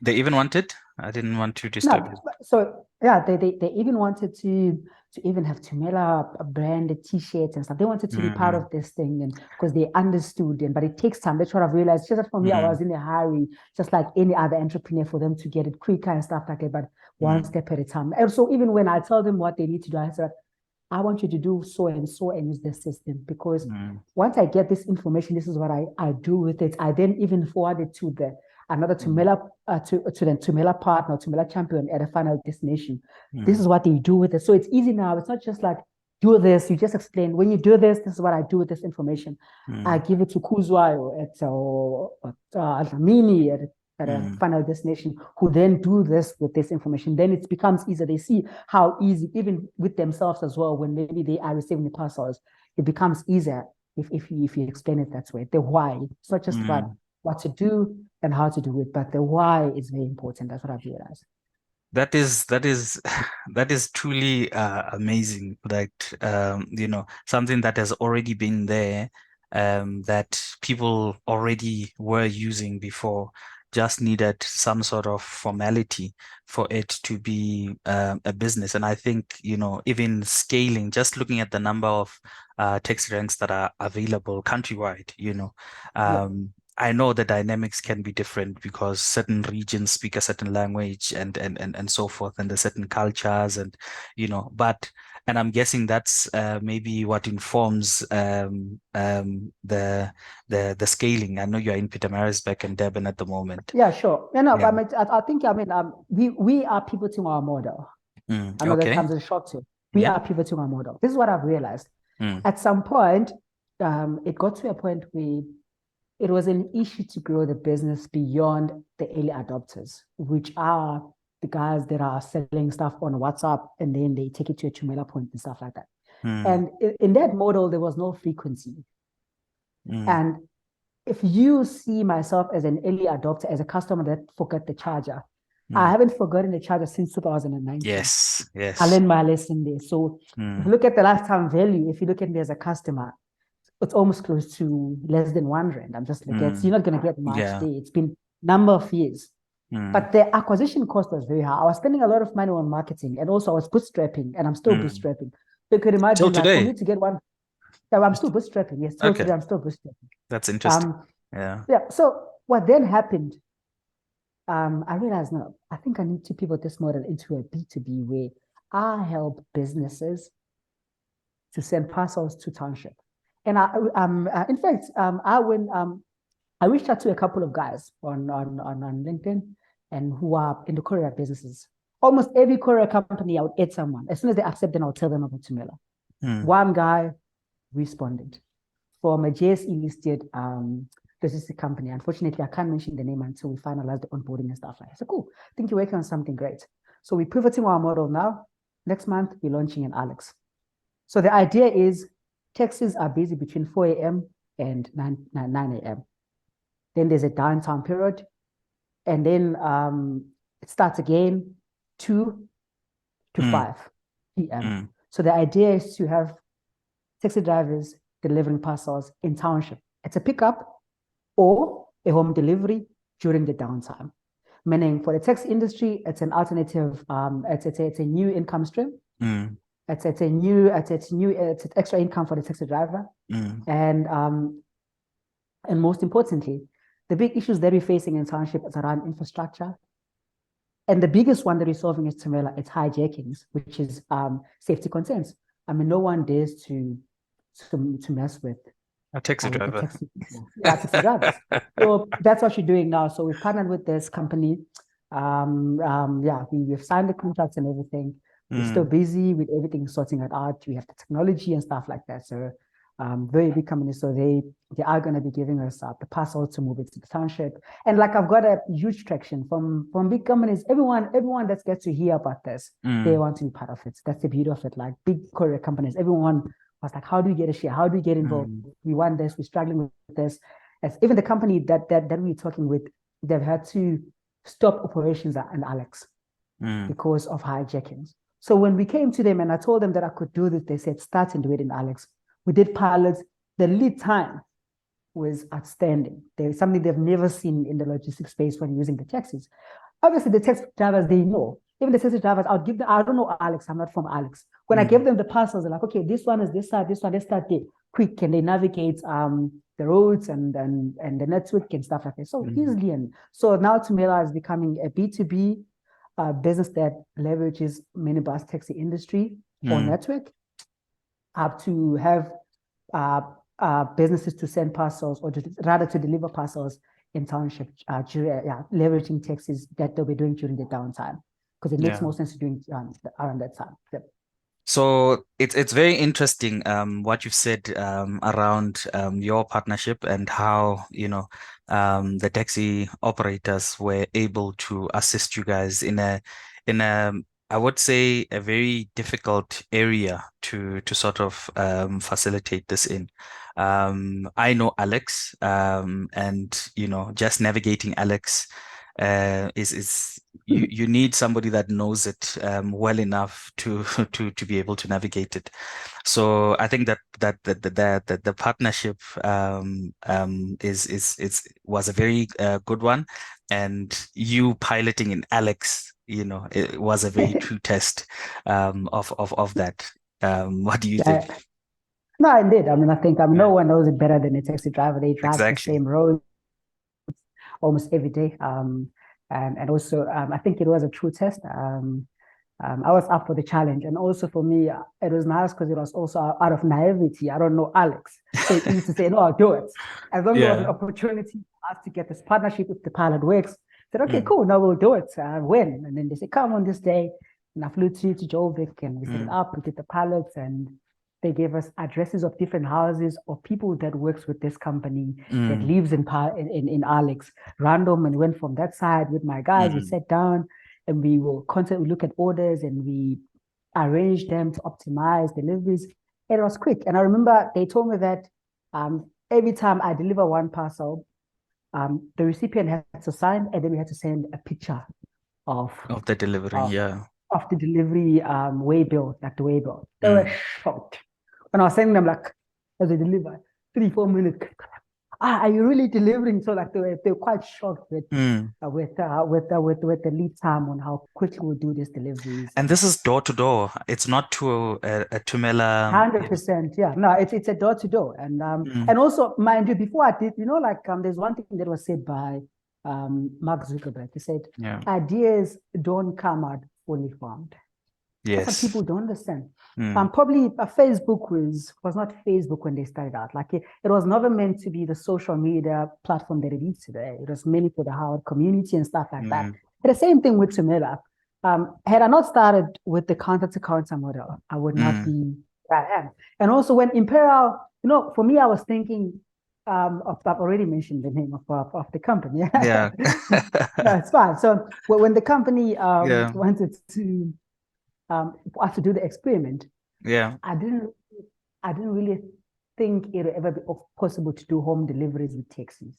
They even wanted. I didn't want to disturb no, you. so yeah, they even wanted to even have Thumela branded T-shirts and stuff. They wanted to be part Mm, of this thing, and because they understood, but it takes time. That's what I've realized. Just that for me, I mm, was in a hurry, just like any other entrepreneur, for them to get it quicker and stuff like that. But one mm, step at a time. And so even when I tell them what they need to do, I said, I want you to do so and use this system because mm, once I get this information, this is what I do with it. I then even forward it to the another mm, Thumela to the Thumela partner, Thumela champion at a final destination. This mm, is what they do with it. So it's easy now. It's not just like do this. You just explain when you do this. This is what I do with this information. I mm, give it to Kuzwa or at Mini at a mm, final destination who then do this with this information. Then it becomes easier. They see how easy, even with themselves as well, when maybe they are receiving the parcels, it becomes easier if you explain it that way. The why. It's not just about mm. what to do and how to do it, but the why is very important. That's what I've realized. That is that is truly amazing. Like something that has already been there, that people already were using before, just needed some sort of formality for it to be a business. And I think, even scaling, just looking at the number of taxi ranks that are available countrywide, Yeah. I know the dynamics can be different because certain regions speak a certain language and so forth, and there's certain cultures but and I'm guessing that's maybe what informs the scaling. I know you're in Pietermaritzburg and Durban at the moment. Yeah, sure. No, Yeah. but I think, we are pivoting our model. I know that Okay. comes as a shock to you. We Yeah. are pivoting our model. This is what I've realized. Mm, At some point, it got to a point where it was an issue to grow the business beyond the early adopters, which are the guys that are selling stuff on WhatsApp and then they take it to a Thumela point and stuff like that. mm, And in that model, there was no frequency. mm, And if you see myself as an early adopter, as a customer that forgot the charger, I mm. haven't forgotten the charger since 2019. Yes. I Yes. learned my lesson there. So if you Mm, look at the lifetime value, if you look at me as a customer, it's almost close to less than 1 rand. I'm just like, you're mm. not going to get much Yeah. there. It's been number of years. Mm, But the acquisition cost was very high. I was spending a lot of money on marketing and also I was bootstrapping and I'm still mm. bootstrapping. So you could Till imagine like for today. me to get one, yeah, I'm still bootstrapping. Yes, till Okay. today I'm still bootstrapping. That's interesting. Um, Yeah. yeah. So what then happened, I realized no, I think I need to pivot this model into a B2B where I help businesses to send parcels to township. And in fact, I reached out to a couple of guys on LinkedIn and who are in the courier businesses. Almost every courier company, I would add someone. As soon as they accept, then I'll tell them about Thumela. Mm, One guy responded from a JSE listed logistics company. Unfortunately, I can't mention the name until we finalize the onboarding and stuff like that. So cool. I think you're working on something great. So we're pivoting our model now. Next month, we're launching in Alex. So the idea is taxis are busy between 4 a.m. and 9 a.m. Then there's a downtime period. And then it starts again 2 to mm, 5 p.m. mm. So the idea is to have taxi drivers delivering parcels in township. It's a pickup or a home delivery during the downtime. Meaning for the taxi industry, it's an alternative, it's a new income stream. Mm, It's extra income for the taxi driver. mm, And most importantly, the big issues that we're facing in township is around infrastructure. And the biggest one that we're solving is Thumela, it's hijackings, which is safety concerns. I mean, no one dares to mess with a taxi the driver. taxi people, yeah, taxi drivers. So that's what you're doing now. So we've partnered with this company. Yeah, we've signed the contracts and everything. We're still Mm, busy with everything, sorting it out. We have the technology and stuff like that. So very big company. So they are going to be giving us the parcel to move it to the township. And like I've got a huge traction from big companies. Everyone that gets to hear about this, they mm, want to be part of it. That's the beauty of it. Like big courier companies, everyone was like, how do we get a share? How do we get involved? mm, We want this. We're struggling with this. As even the company that we're talking with, they've had to stop operations in Alex mm. because of hijackings. So when we came to them and I told them that I could do this, they said, start and do it in Alex. We did pilots. The lead time was outstanding. There's something they've never seen in the logistics space when using the taxis. Obviously, the taxi drivers, they know. Even the taxi drivers, I'll give them, I don't know Alex, I'm not from Alex. When I give Mm, them the parcels, they're like, okay, this one is this side, this one, let's start there. Quick, can they navigate the roads and the network and stuff like that? So mm, easily. And so now Thumela is becoming a B2B business that leverages minibus taxi industry or mm. network to have uh, businesses to send parcels or rather to deliver parcels in township, leveraging taxis that they'll be doing during the downtime because it makes Yeah. more sense to doing around that time. Yep. So it's very interesting what you've said around your partnership and how the taxi operators were able to assist you guys in a I would say a very difficult area to sort of facilitate this in. I know Alex and just navigating Alex is you need somebody that knows it well enough to to be able to navigate it. So I think that the partnership is was a very good one, and you piloting in Alex, it was a very true test of that. What do you think? Yeah. No, indeed. I mean, I think no Yeah, one knows it better than a taxi driver. They drive the exactly. same road almost every day. And also, I think it was a true test. I was up for the challenge, and also for me, it was nice because it was also out of naivety. I don't know Alex, so it's easy to say, "No, I'll do it." As long as there was an Yeah. opportunity for us to get this partnership if the pilot works, I said, "Okay, Mm, cool, now we'll do it." When? And then they said, "Come on this day," and I flew to Jovic, and we set it mm, up. We did the pilots, and they gave us addresses of different houses of people that works with this company that mm, lives in Alex, random, and went from that side with my guys. We mm, sat down and we will constantly look at orders and we arrange them to optimize deliveries. It was quick. And I remember they told me that every time I deliver one parcel, the recipient had to sign and then we had to send a picture of of the delivery. of, Yeah. of the delivery way bill, like the way bill. They were Mm, shocked. When I was sending them like as they deliver, 3 4 minutes. Are you really delivering? So like they were quite shocked mm. with the lead time on how quickly we do these deliveries And and this is door to door. It's not to a Thumela. 100%, yeah. No, it's a door to door, and Mm, and also mind you, before I did, like there's one thing that was said by Mark Zuckerberg. He said yeah. ideas don't come out fully formed. That's what Yes. people don't understand. Mm, Probably Facebook was not Facebook when they started out. Like it was never meant to be the social media platform that it is today. It was mainly for the Howard community and stuff like that. mm, And the same thing with Thumela. Had I not started with the counter to counter model, I would not mm. be where I am. And also when Imperial, for me, I was thinking I've already mentioned the name of the company. Yeah. No, it's fine. So when the company Yeah. wanted to for us to do the experiment, Yeah. I didn't I didn't really think it would ever be possible to do home deliveries with taxis.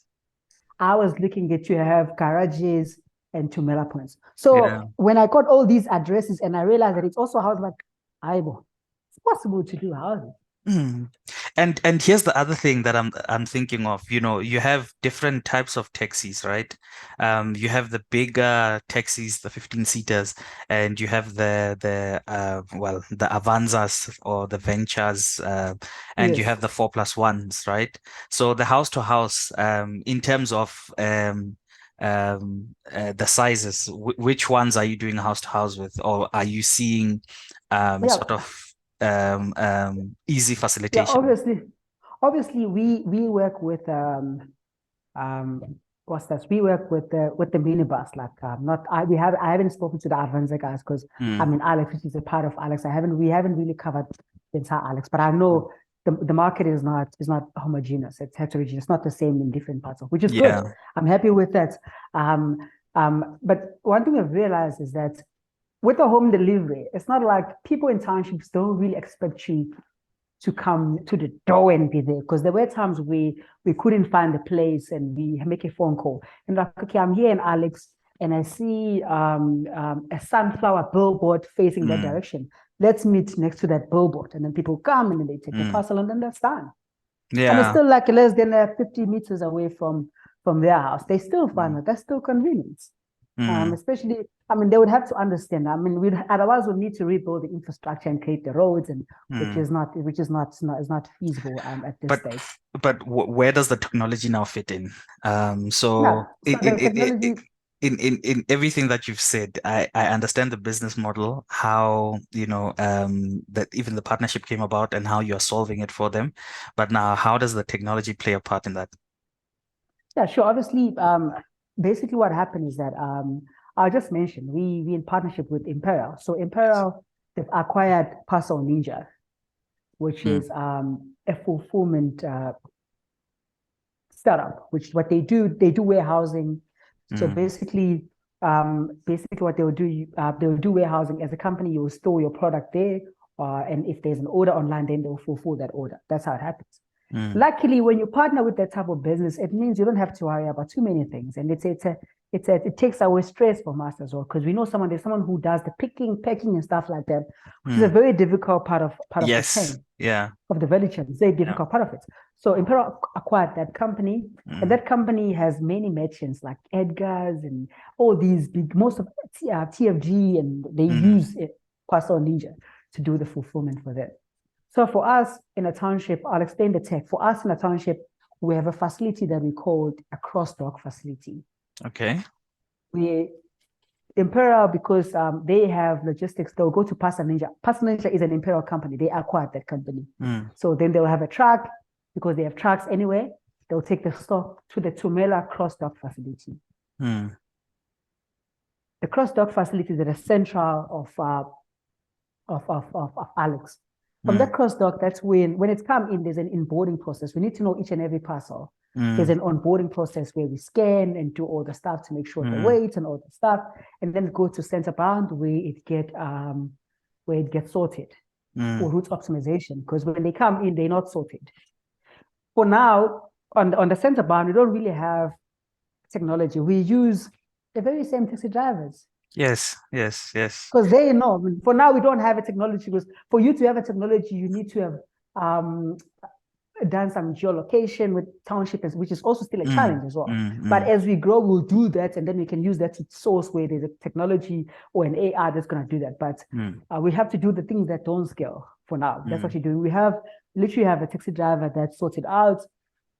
I was looking at you have garages and Thumela points. Yeah. So when I got all these addresses and I realized that it's also house like Aibo, it's possible to do houses. Mm. And here's the other thing that I'm thinking of. You have different types of taxis, right? You have the bigger taxis, the 15 seaters, and you have the Avanzas or the Ventures, and you Yes. have the 4+1s, right? So the house to house, in terms of the sizes, which ones are you doing house to house with, or are you seeing Yeah. sort of easy Yeah. facilitation? Obviously we work with what's that? We work with the minibus. Like not I haven't spoken to the Avanza guys because I'm Mm, in Alex, which is a part of Alex. We haven't really covered the entire Alex, but I know the market is not homogeneous. It's heterogeneous. It's not the same in different parts of, which is good. yeah. I'm happy with that. Um, but one thing I've realized is that with the home delivery, it's not like people in townships don't really expect you to come to the door and be there because there were times we couldn't find the place and we make a phone call and like, okay, I'm here in Alex and I see a sunflower billboard facing that Mm, direction. Let's meet next to that billboard, and then people come and then they take the mm, parcel and then that's done. And it's yeah. still like less than 50 meters away from their house. They still find Mm, that that's still convenient. mm, Especially, I mean, they would have to understand. I mean, otherwise we need to rebuild the infrastructure and create the roads, and which mm. is not feasible at this But stage. where does the technology now fit in? So Yeah. So the technology, in everything that you've said, I understand the business model, how that even the partnership came about and how you're solving it for them. But now, how does the technology play a part in that? yeah, sure. Obviously, basically what happened is that I just mentioned we in partnership with Imperial. So Imperial they've acquired Parcel Ninja, which Mm, is a fulfillment startup, which what they do warehousing. So mm, basically what they'll do warehousing as a company. You'll store your product there, and if there's an order online, then they'll fulfill that order. That's how it happens. Luckily, when you partner with that type of business, it means you don't have to worry about too many things. And it takes away stress from us as well, because we know there's someone who does the picking, packing, and stuff like that, which is a very difficult part of the chain. Yeah. Of the value chain. It's a very difficult part of it. So Imperial acquired that company, and that company has many merchants like Edgar's and all these big, most of TFG, and they use Parcel Ninja to do the fulfillment for them. So for us in a township, I'll explain the tech. For us in a township, we have a facility that we call a cross-dock facility. Okay. Imperial, because they have logistics, they'll go to Parcel Ninja. Parcel Ninja is an Imperial company. They acquired that company. So then they'll have a truck, because they have trucks anyway. They'll take the stock to the Thumela cross-dock facility. The cross-dock facility is at the central of Alex. From that cross-dock, that's when it's come in, there's an onboarding process. We need to know each and every parcel. There's an onboarding process where we scan and do all the stuff to make sure the weight and all the stuff, and then go to center bound where it gets sorted, or route optimization, because when they come in, they're not sorted. For now, on the center bound, we don't really have technology. We use the very same taxi drivers. Yes. Because they know. For now, we don't have a technology, because for you to have a technology, you need to have done some geolocation with townships, which is also still a challenge as well. But as we grow, we'll do that, and then we can use that to source where there's a technology or an AI that's going to do that. But we have to do the things that don't scale for now. That's what you're doing. We literally have a taxi driver that's sorted out.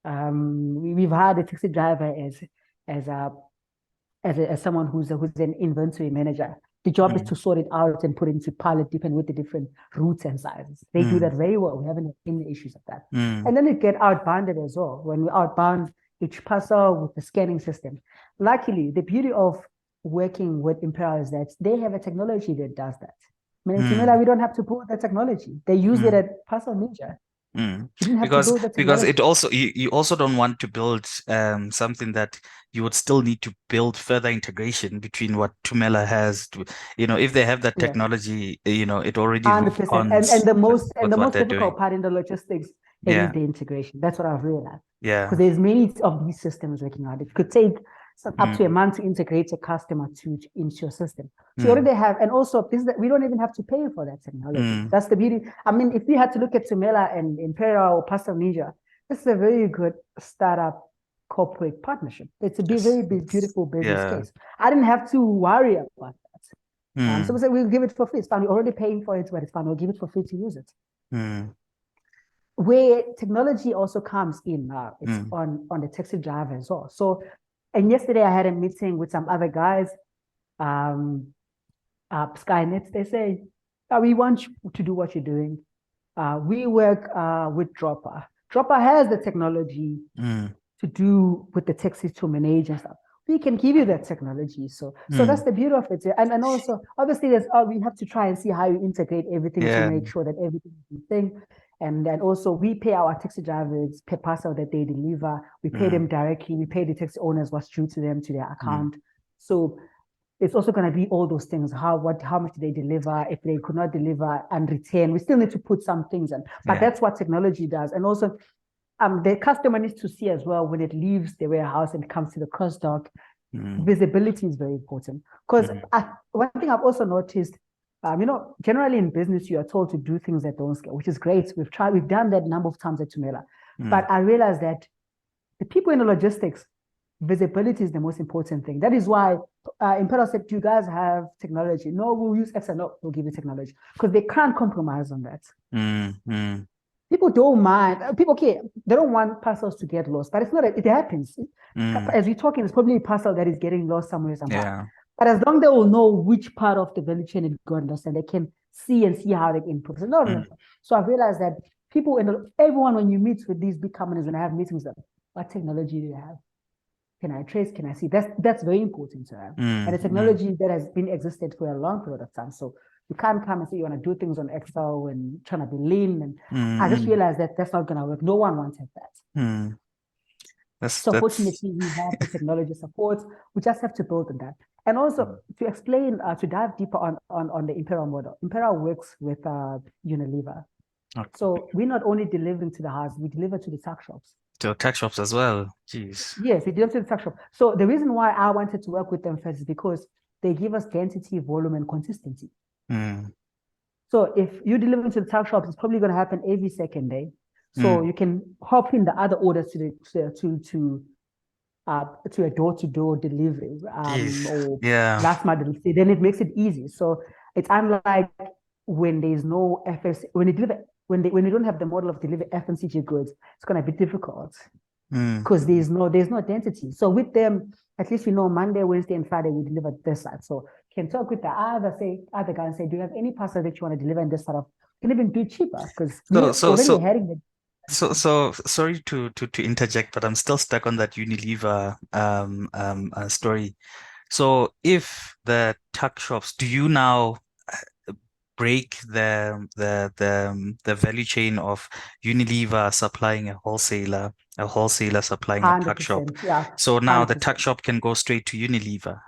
We've had a taxi driver as someone who's an inventory manager. The job is to sort it out and put it into pallet, depending with the different routes and sizes. They do that very well. We haven't had any issues of that. And then it get outbounded as well. When we outbound each parcel with the scanning system. Luckily, the beauty of working with Imperial is that they have a technology that does that. I mean, in Thumela, we don't have to build the technology. They use it at Parcel Ninja. Because it also you also don't want to build something that you would still need to build further integration between what Thumela has to, if they have that technology, it already 100%. And the most difficult part in the logistics is the integration. That's what I've realized. Yeah. Because there's many of these systems working out. It could take up to a month to integrate a customer into your system. So you already have, and also we don't even have to pay for that technology. That's the beauty. I mean, if we had to look at Thumela and Imperial or Parcel Ninja, this is a very good startup corporate partnership. It's a very beautiful business case. I didn't have to worry about that. So we said, we'll give it for free. It's fine. We're already paying for it, but it's fine. We'll give it for free to use it. Where technology also comes in now, it's on the taxi driver as well. So, and yesterday I had a meeting with some other guys, Skynet. They say, we want you to do what you're doing. We work with Dropper. Dropper has the technology to do with the taxis to manage and stuff. We can give you that technology. So that's the beauty of it. And also, obviously, we have to try and see how you integrate everything to make sure that everything is the thing. And then also, we pay our taxi drivers per parcel that they deliver. We pay them directly. We pay the taxi owners what's due to them, to their account. So it's also going to be all those things. How much do they deliver? If they could not deliver and return, we still need to put some things in. But that's what technology does. And also, the customer needs to see as well when it leaves the warehouse and comes to the cross-dock. Visibility is very important. Because one thing I've also noticed, generally in business, you are told to do things that don't scale, which is great. We've done that a number of times at Thumela. But I realized that the people in the logistics, visibility is the most important thing. That is why Imperial said, do you guys have technology? No, we'll use X, and no, we'll give you technology. Because they can't compromise on that. People don't mind. People care. They don't want parcels to get lost, but it's not. It happens. As we're talking, it's probably a parcel that is getting lost somewhere. But as long as they will know which part of the value chain it got lost, and they can see how they can improve. So I've realized that everyone, when you meet with these big companies and I have meetings with them, what technology do you have? Can I trace? Can I see? That's very important to have. And the technology that has been existed for a long period of time. So you can't come and say you want to do things on Excel and trying to be lean. And I just realized that that's not going to work. No one wanted that. So fortunately, we have the technology support. We just have to build on that. And also to explain, to dive deeper on the Imperial model. Imperial works with Unilever. Okay. So we're not only delivering to the house, we deliver to the tuck shops. To tech shops as well. Jeez. Yes, we deliver to the tuck shop. So the reason why I wanted to work with them first is because they give us density, volume, and consistency. Mm. So if you deliver to the tuck shops, it's probably going to happen every second day. So Mm. you can hop in the other orders to a door-to-door delivery Jeez. or Yeah. last mile delivery. Then it makes it easy. So it's unlike when there's no FS when they deliver when they don't have the model of deliver FMCG goods, it's going to be difficult Mm. because there's no density. So with them, at least we know Monday, Wednesday, and Friday we deliver this side. So can talk with the other guy and say, do you have any parcel that you want to deliver in this side of? Can even do it cheaper because we So so already so heading the. so sorry to interject, but I'm still stuck on that Unilever story. So if the tuck shops, do you now break the value chain of Unilever supplying a wholesaler supplying a tuck shop? 100%, yeah, So now the tuck 100%. shop can go straight to Unilever.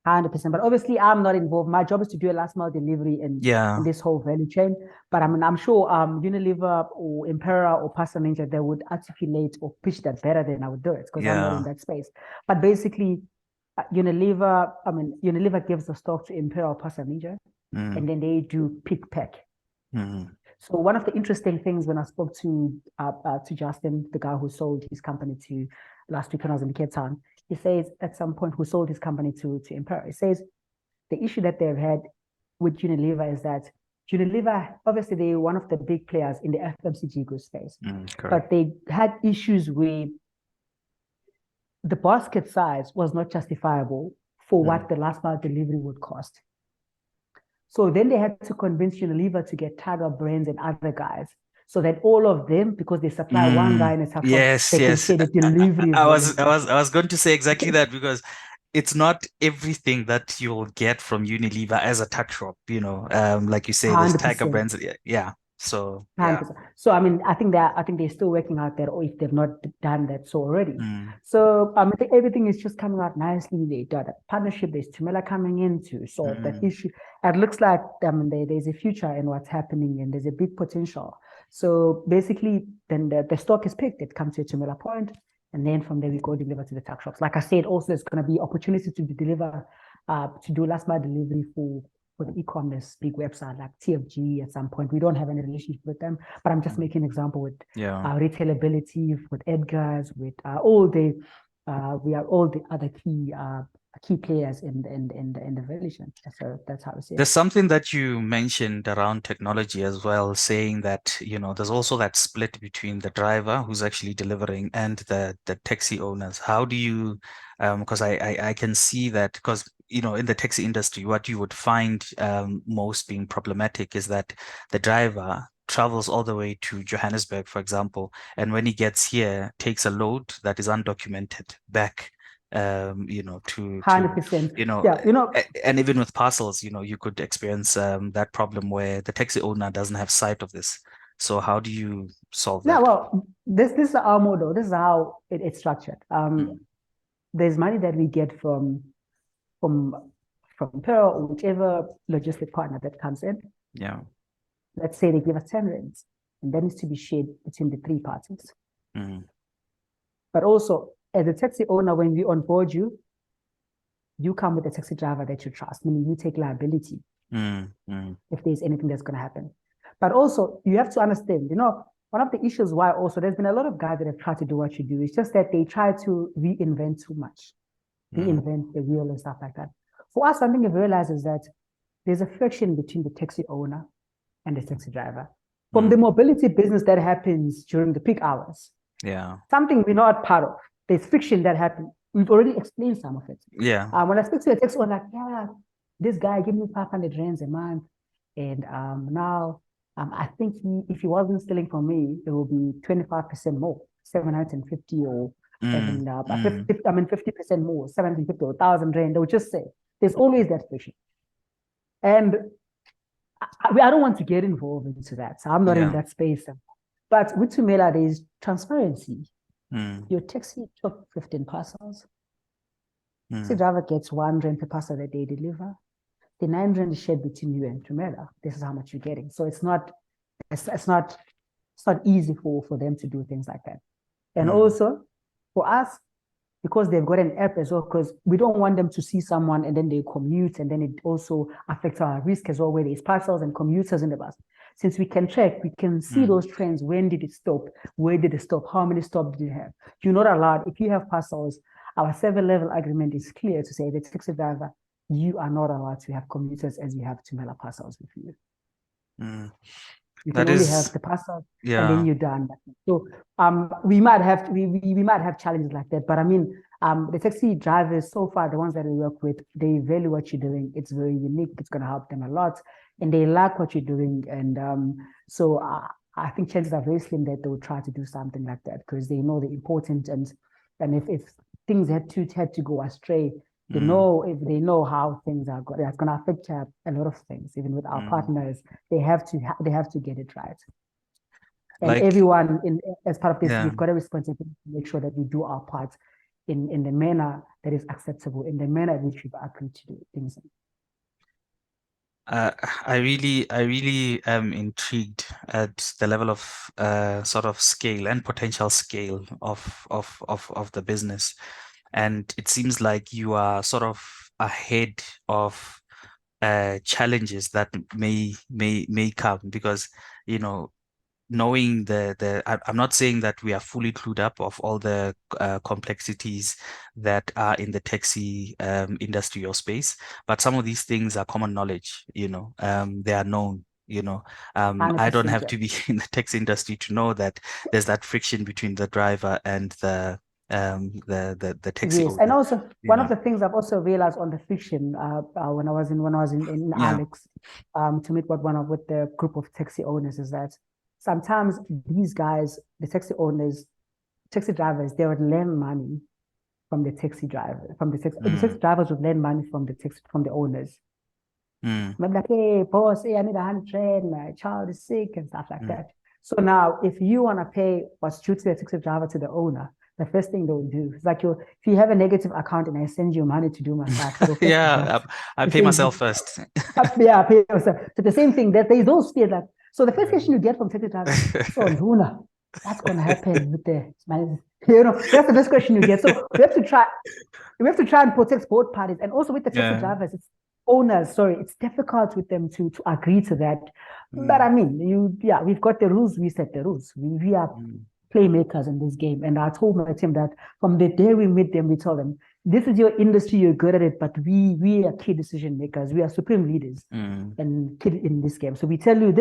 100%. But obviously, I'm not involved. My job is to do a last mile delivery in Yeah, this whole value chain. But I mean, I'm sure Unilever or Impera or Pasta Ninja, they would articulate or pitch that better than I would do it because I'm not in yeah. that space. But basically, Unilever gives the stock to Impera or Pasta Ninja, Mm, and then they do pick pack. mm, So one of the interesting things when I spoke to Justin, the guy who sold his company to last week when I was in Cape Town, he says at some point who sold his company to Impera, he says the issue that they've had with Unilever is that Unilever, obviously they're one of the big players in the FMCG goods space, correct. but they had issues where the basket size was not justifiable for Mm, what the last mile delivery would cost. So then they had to convince Unilever to get Tiger Brands and other guys so that all of them, because they supply one guy mm, in a tuck shop, yes, they can yes. share the delivery volume. I was going to say exactly that because it's not everything that you'll get from Unilever as a tuck shop, like you say, there's Tiger 100%. brands. Yeah. So yeah. 100%. So I mean, I think they're still working out that, or if they've not done that so already. Mm, So I think everything is just coming out nicely. They got a partnership. There's Thumela coming in to solve that mm. issue. It looks like there's a future in what's happening, and there's a big potential. So basically, then the stock is picked. It comes to a Thumela point, and then from there we go deliver to the tuck shops. Like I said, also there's going to be opportunity to deliver, to do last mile delivery for the e-commerce big website like TFG at some point. We don't have any relationship with them, but I'm just Mm. making an example with Yeah. retailability, with Edgar's, with all the we are all the other key players in the value chain. So that's how I see it. There's something that you mentioned around technology as well, saying that, there's also that split between the driver who's actually delivering and the taxi owners. How do you, because I can see that, because, in the taxi industry, what you would find most being problematic is that the driver travels all the way to Johannesburg, for example, and when he gets here, takes a load that is undocumented back, to 100%. you know Yeah, and even with parcels, you could experience that problem where the taxi owner doesn't have sight of this. So how do you solve yeah. that? Well, this is our model. This is how it's structured. Mm, There's money that we get from from Pearl or whichever logistic partner that comes in. yeah. Let's say they give us 10 rents, and that needs to be shared between the three parties. Mm, But also, as a taxi owner, when we onboard you, you come with a taxi driver that you trust, meaning you take liability mm, mm, if there's anything that's going to happen. But also, you have to understand, one of the issues why also there's been a lot of guys that have tried to do what you do. It's just that they try to reinvent too much, mm, reinvent the wheel and stuff like that. For us, something I've realized is that there's a friction between the taxi owner and the taxi driver. From the mm, mobility business that happens during the peak hours, yeah. something we're not part of. There's friction that happens. We've already explained some of it. Yeah. When I speak to a taxi owner, like, yeah, this guy give me 500 rands a month, and now I think if he wasn't stealing from me, it will be 25% more, 750 or Mm, even mm, 50% more, 750 or 1,000 rand. They would just say there's always that friction, and I don't want to get involved into that. So I'm not in yeah. that space. But with Thumela, there's transparency. Mm, Your taxi took 15 parcels. Taxi mm, driver gets 1 rand per parcel that they deliver. The 9 rand is shared between you and Thumela. This is how much you're getting. So it's not it's not easy for them to do things like that. And Mm, also for us, because they've got an app as well, because we don't want them to see someone and then they commute and then it also affects our risk as well, where there's parcels and commuters in the bus. Since we can check, we can see mm, those trends. When did it stop? Where did it stop? How many stops did you have? You're not allowed, if you have parcels, our 7-level agreement is clear to say that taxi driver, you are not allowed to have commuters as you have Thumela parcels with you. mm. You can That only have is, the parcel and then yeah. you're done. So we might have challenges like that. But I mean, the taxi drivers so far, the ones that we work with, they value what you're doing. It's very unique. It's gonna help them a lot. And they like what you're doing. And so I think chances are very slim that they will try to do something like that because they know the important and if things had to go astray, Mm, if they know how things are going, that's going to affect a lot of things, even with our mm. partners. They have to get it right. And Like, everyone as part of this, yeah. we've got a responsibility to make sure that we do our part in the manner that is acceptable, in the manner in which we've agreed to do things. Uh, I really am intrigued at the level of sort of scale and potential scale of the business. And it seems like you are sort of ahead of challenges that may come because, you know, knowing I'm not saying that we are fully clued up of all the complexities that are in the taxi industry or space, but some of these things are common knowledge, they are known. I don't 100%. have to be in the taxi industry to know that there's that friction between the driver and the taxi Yes, and owner, also you one of know. the things I've also realized on the fiction when I was in Yeah. Alex to meet with the group of taxi owners is that sometimes these guys, the taxi drivers, they would lend money from the taxi driver, the taxi Mm, drivers would lend money from the owners. mm, Maybe like, hey, boss, hey, I need 100, my child is sick and stuff like mm. that. So now, if you want to pay what's due to the taxi driver to the owner, the first thing they'll do is like, if you have a negative account and I send you money to do massage, they'll first Yeah, deduct I and pay say, myself first. yeah, pay yourself. So the same thing, that there's those fears like, so the first Yeah. question you get from taxi driver, so Luna, what's going to happen with the money? That's the first question you get. So we have to try and protect both parties. And also with the taxi Yeah. drivers, it's owners, sorry, it's difficult with them to agree to that. But Mm, I mean, we've got the rules, we set the rules. We are mm, playmakers in this game. And I told my team that from the day we meet them, we tell them, this is your industry, you're good at it, but we are key decision makers, we are supreme leaders mm, and kid in this game. So we tell you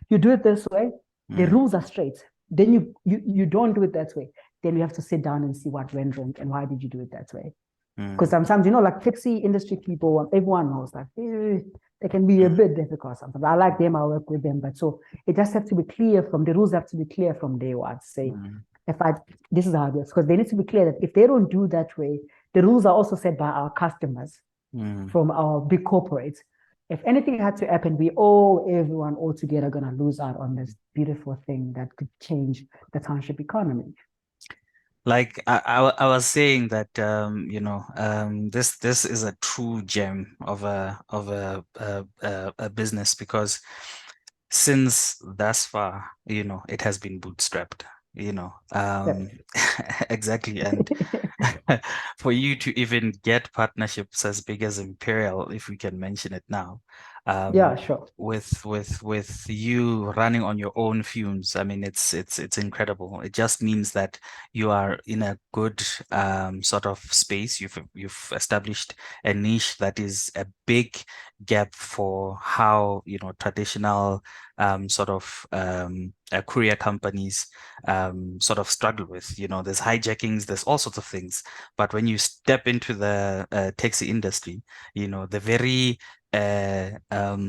you do it this way, the mm, rules are straight. Then you don't do it that way. Then you have to sit down and see what went wrong and why did you do it that way. Because mm, sometimes, like taxi industry people, everyone knows that they can be a mm, bit difficult sometimes. I like them, I work with them, but so it just has to be clear the rules have to be clear from day one. Say, mm, if I, this is how it is, because they need to be clear that if they don't do that way, the rules are also set by our customers mm. from our big corporates. If anything had to happen, everyone all together gonna lose out on this beautiful thing that could change the township economy. Like I was saying that this is a true gem of a business because since thus far, it has been bootstrapped, Yep. exactly. And for you to even get partnerships as big as Imperial, if we can mention it now, Yeah, um, sure. with you running on your own fumes, I mean, it's incredible. It just means that you are in a good sort of space. You've established a niche that is a big gap for how traditional sort of courier companies sort of struggle with. There's hijackings, there's all sorts of things. But when you step into the taxi industry, the very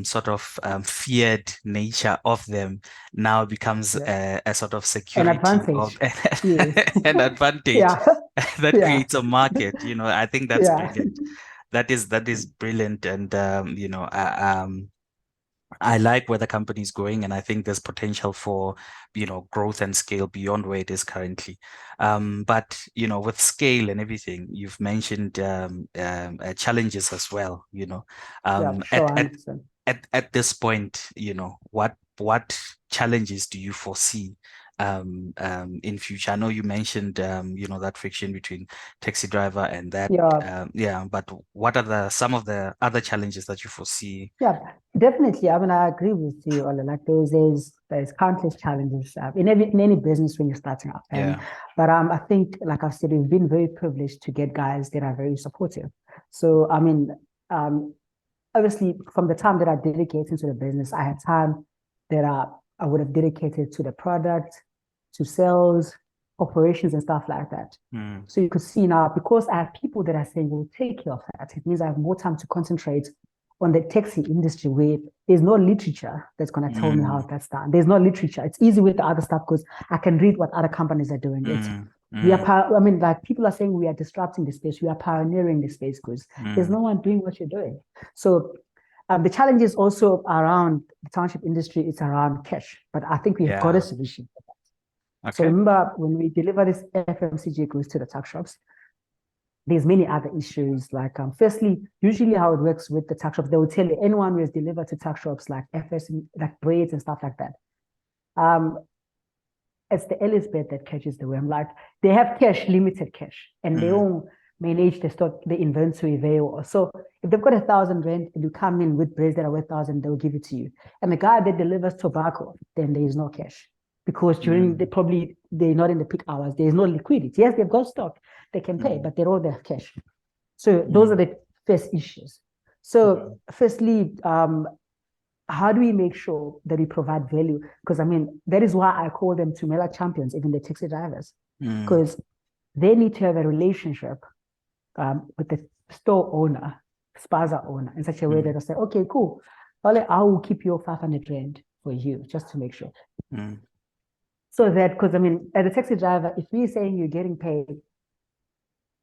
sort of feared nature of them now becomes Yeah. a sort of An security of advantage. Yes. an advantage Yeah. that Yeah. creates a market. I think that's Yeah. brilliant. That is brilliant, and I like where the company is going, and I think there's potential for, growth and scale beyond where it is currently. But with scale and everything, you've mentioned challenges as well. Yeah, Um, sure, at at 100%. at this point, what challenges do you foresee in future? I know you mentioned that friction between taxi driver and that but what are some of the other challenges that you foresee? Yeah, definitely. I mean, I agree with you, Ola. Like there's countless challenges in any business when you're starting up. But I think, like I've said, we've been very privileged to get guys that are very supportive. So I mean, obviously, from the time that I dedicated to the business, I had time that I would have dedicated to the product, to sales, operations, and stuff like that. So you could see now, because I have people that are saying, we'll take care of that, it means I have more time to concentrate on the taxi industry, where there's no literature that's going to tell me how that's done. There's no literature. It's easy with the other stuff because I can read what other companies are doing. We are, I mean, like people are saying we are disrupting the space, we are pioneering the space because there's no one doing what you're doing. So the challenge is also around the township industry, it's around cash, but I think we've got a solution for that. So remember, when we deliver this FMCG goods to the tuck shops, there's many other issues. Like, firstly, usually how it works with the tuck shops, they will tell you anyone who is delivered to tuck shops like FS, like braids and stuff like that. It's the Elizabeth that catches the worm. Like, they have cash, limited cash, and they don't manage the stock, the inventory very well. So if they've got 1,000 rand and you come in with braids that are worth 1,000, they'll give it to you. And the guy that delivers tobacco, then there is no cash. Because during they're not in the peak hours, there's no liquidity. Yes, they've got stock, they can pay, but they don't have cash. So those are the first issues. So firstly, how do we make sure that we provide value? Because I mean, that is why I call them Thumela champions, even the taxi drivers, because they need to have a relationship with the store owner, spaza owner, in such a way that they'll say, okay, cool, I will keep your 500 rand for you, just to make sure. So that, because I mean, as a taxi driver, if we're saying you're getting paid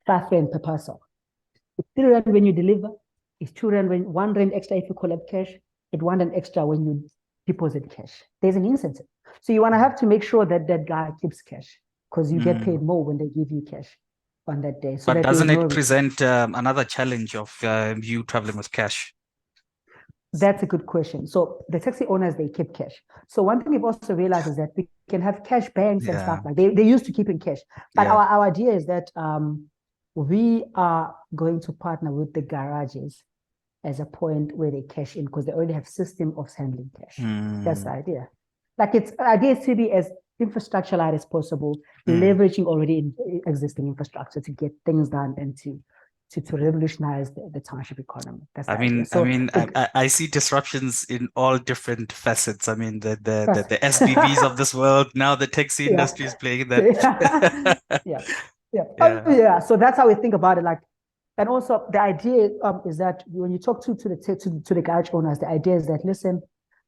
5 rand per parcel, it's 3 rand when you deliver, it's 2 rand when 1 rand extra if you collect cash, it's 1 rand extra when you deposit cash. There's an incentive. So you want to have to make sure that that guy keeps cash, because you get paid more when they give you cash on that day. So but doesn't it present another challenge of you traveling with cash? That's a good question. So the taxi owners, they keep cash. So one thing we've also realized is that we can have cash banks and stuff like they used to keep in cash. But our idea is that we are going to partner with the garages as a point where they cash in, because they already have system of handling cash. That's the idea. Like, the idea is to be as infrastructure light as possible, leveraging already existing infrastructure to get things done and to revolutionize the township economy. That's I see disruptions in all different facets. I mean, the SBVs of this world, now the taxi industry is playing that. So that's how we think about it. Like, and also the idea is that when you talk to the garage owners, the idea is that, listen,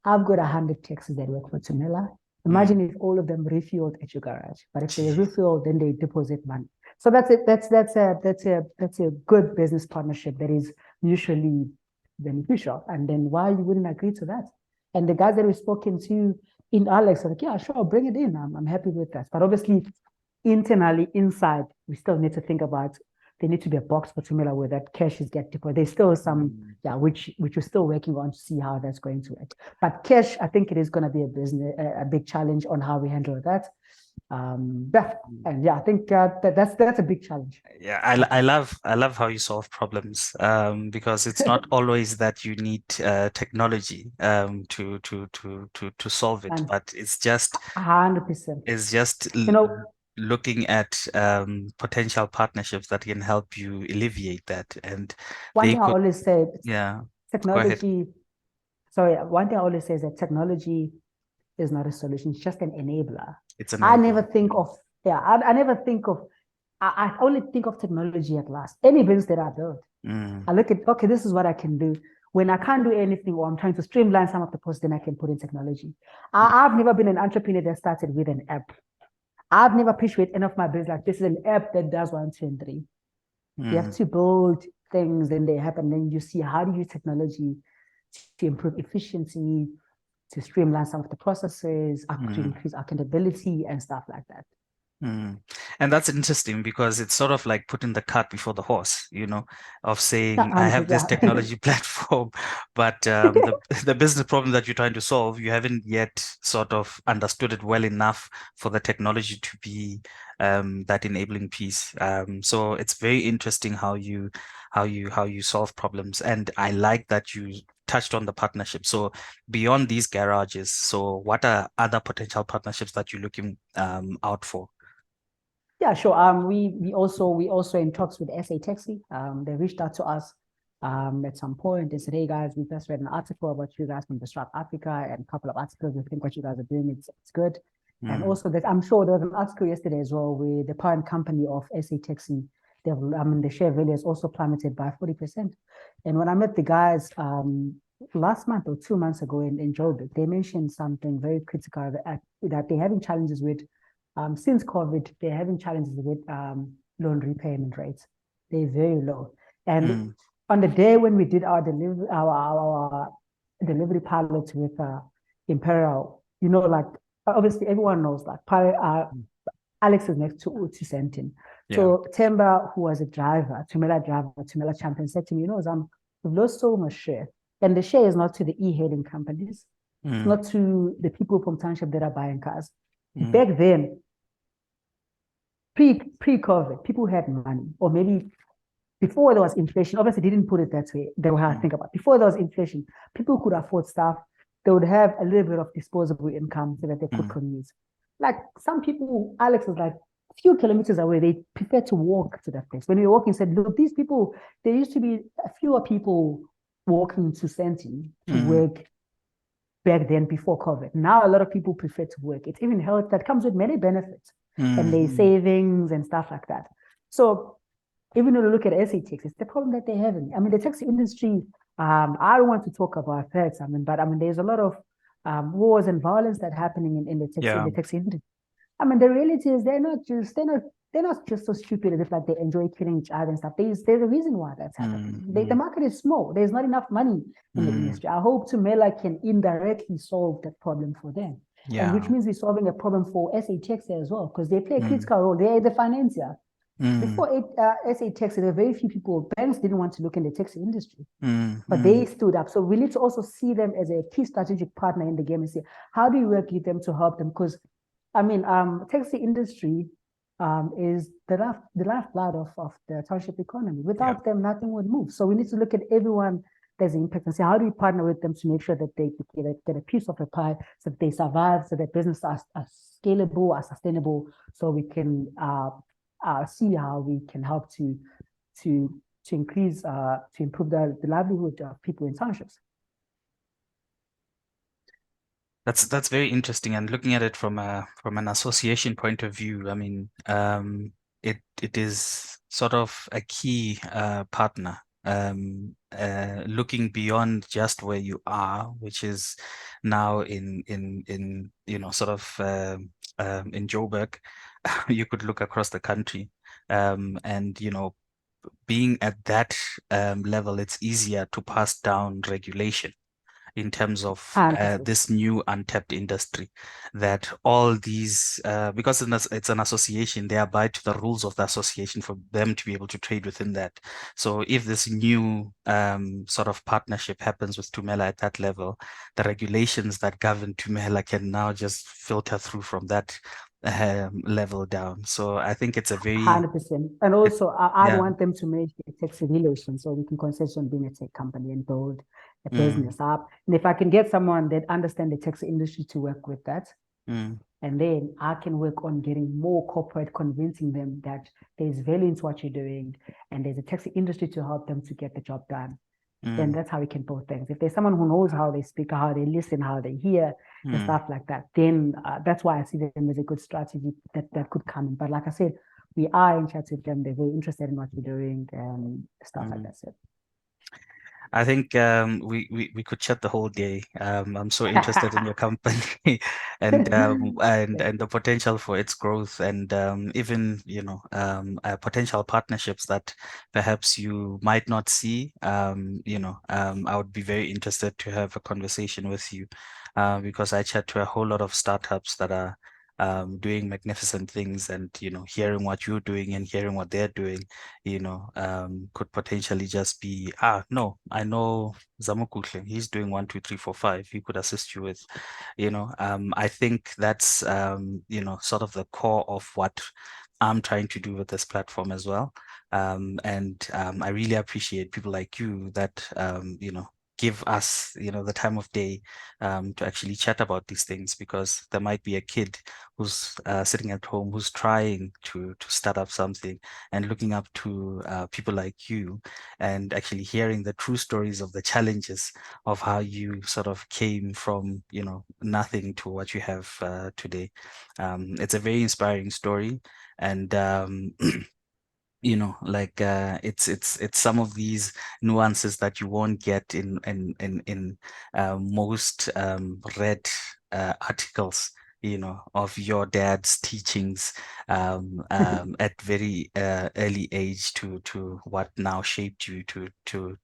I've got 100 taxis that work for Thumela. Imagine if all of them refueled at your garage. But if they refuel, then they deposit money. So that's a good business partnership that is mutually beneficial. And then why you wouldn't agree to that? And the guys that we've spoken to in Alex are like, yeah, sure, bring it in. I'm happy with that. But obviously, internally, inside, we still need to think about, there need to be a box for Thumela where that cash is get deposited. There's still some, which we're still working on to see how that's going to work. But cash, I think it is going to be a big challenge on how we handle that. I think that's a big challenge. I love how you solve problems, because it's not always that you need technology to solve it, but it's just 100%. It's just looking at potential partnerships that can help you alleviate that. And one thing I always say, technology. One thing I always say is that technology is not a solution; it's just an enabler. It's an I never think of I only think of technology at last. Any business that I build, I look at, okay, this is what I can do. When I can't do anything, or I'm trying to streamline some of the process, then I can put in technology. I've never been an entrepreneur that started with an app. I've never pitched with any of my business like, this is an app that does 1, 2, and 3. You have to build things, then they happen. Then you see, how do you use technology to improve efficiency, to streamline some of the processes, to increase accountability and stuff like that. Mm. And that's interesting because it's sort of like putting the cart before the horse, of Yeah, saying, I have 100%, this yeah. technology platform, but the business problem that you're trying to solve, you haven't yet sort of understood it well enough for the technology to be that enabling piece. So it's very interesting how you solve problems, and I like that you touched on the partnership. So beyond these garages, so what are other potential partnerships that you're looking out for? Yeah, sure. We also in talks with SA Taxi. They reached out to us at some point. They said, "Hey guys, we just read an article about you guys from Disrupt Africa and a couple of articles. We think what you guys are doing it's good." And Mm, also that I'm sure there was an article yesterday as well where the parent company of SA Taxi, the share value has also plummeted by 40%. And when I met the guys last month or 2 months ago in Joburg, they mentioned something very critical that they're having challenges with since COVID, they're having challenges with loan repayment rates. They're very low. And mm, on the day when we did our delivery pilots with Imperial, like obviously everyone knows like Alex is next to Sentin. yeah. So Temba, who was a driver, Thumela champion, said to me, we've lost so much share. And the share is not to the e-hailing companies. It's Mm, not to the people from township that are buying cars. mm, Back then, pre-COVID, people had money, or maybe before there was inflation. Obviously, they didn't put it that way. They were how I mm, think about it. Before there was inflation, people could afford stuff. They would have a little bit of disposable income so that they could mm, commute. Like some people, Alex was like a few kilometers away. They prefer to walk to that place. When we were walking, said, "Look, these people. There used to be fewer people walking to Senti to mm, work back then before COVID. Now a lot of people prefer to work. It's even health that comes with many benefits and mm, their mm. savings and stuff like that. So even when you look at SA tax, it's the problem that they're having. I mean, the taxi industry, I don't want to talk about that. But there's a lot of wars and violence that happening in Yeah. the taxi industry. I mean, the reality is they're not just so stupid as if like they enjoy killing each other and stuff. There's a reason why that's happening. Mm, The mm, market is small. There's not enough money in the mm. industry. I hope Thumela can indirectly solve that problem for them. And which Yeah. means we're solving a problem for SA Taxi as well, because they play a Mm, critical role. They are the financier. mm, Before SA Taxi, there were very few people, banks didn't want to look in the taxi industry, mm, but mm. they stood up. So we need to also see them as a key strategic partner in the game and say, how do you work with them to help them? Because taxi industry is the lifeblood of the township economy. Yeah. Without them, nothing would move. So we need to look at everyone there's an impact and say, how do we partner with them to make sure that they get a piece of the pie, so that they survive, so that business are scalable, are sustainable, so we can see how we can help to increase to improve the livelihood of people in townships. That's very interesting. And looking at it from an association point of view, I mean, it is sort of a key partner. Looking beyond just where you are, which is now in sort of in Joburg, you could look across the country, and being at that level, it's easier to pass down regulation in terms of 100%. this new untapped industry, that all these because it's an association, they abide to the rules of the association for them to be able to trade within that. So if this new sort of partnership happens with Thumela at that level, the regulations that govern Thumela can now just filter through from that level down. So I think it's a very 100%. And it, also, I'd yeah. want them to make a taxi relation so we can concentrate on being a tech company and build a Mm, business up. And if I can get someone that understands the taxi industry to work with that, mm, and then I can work on getting more corporate, convincing them that there's value in what you're doing and there's a taxi industry to help them to get the job done. Then mm, that's how we can build things. If there's someone who knows how they speak, how they listen, how they hear, and mm. stuff like that, then that's why I see them as a good strategy that could come in. But like I said, we are in chats with them. They're very interested in what we're doing and stuff like Mm. that. So. I think we could chat the whole day. I'm so interested in your company and the potential for its growth, and even potential partnerships that perhaps you might not see. I would be very interested to have a conversation with you because I chat to a whole lot of startups that are doing magnificent things, and hearing what you're doing and hearing what they're doing, could potentially just be, no, I know Zamokuhle, he's doing 1, 2, 3, 4, 5. He could assist you with, I think that's sort of the core of what I'm trying to do with this platform as well. And I really appreciate people like you that give us the time of day to actually chat about these things, because there might be a kid who's sitting at home who's trying to start up something, and looking up to people like you, and actually hearing the true stories of the challenges of how you sort of came from nothing to what you have today. It's a very inspiring story, and like it's some of these nuances that you won't get in most read articles of your dad's teachings at very early age to what now shaped you to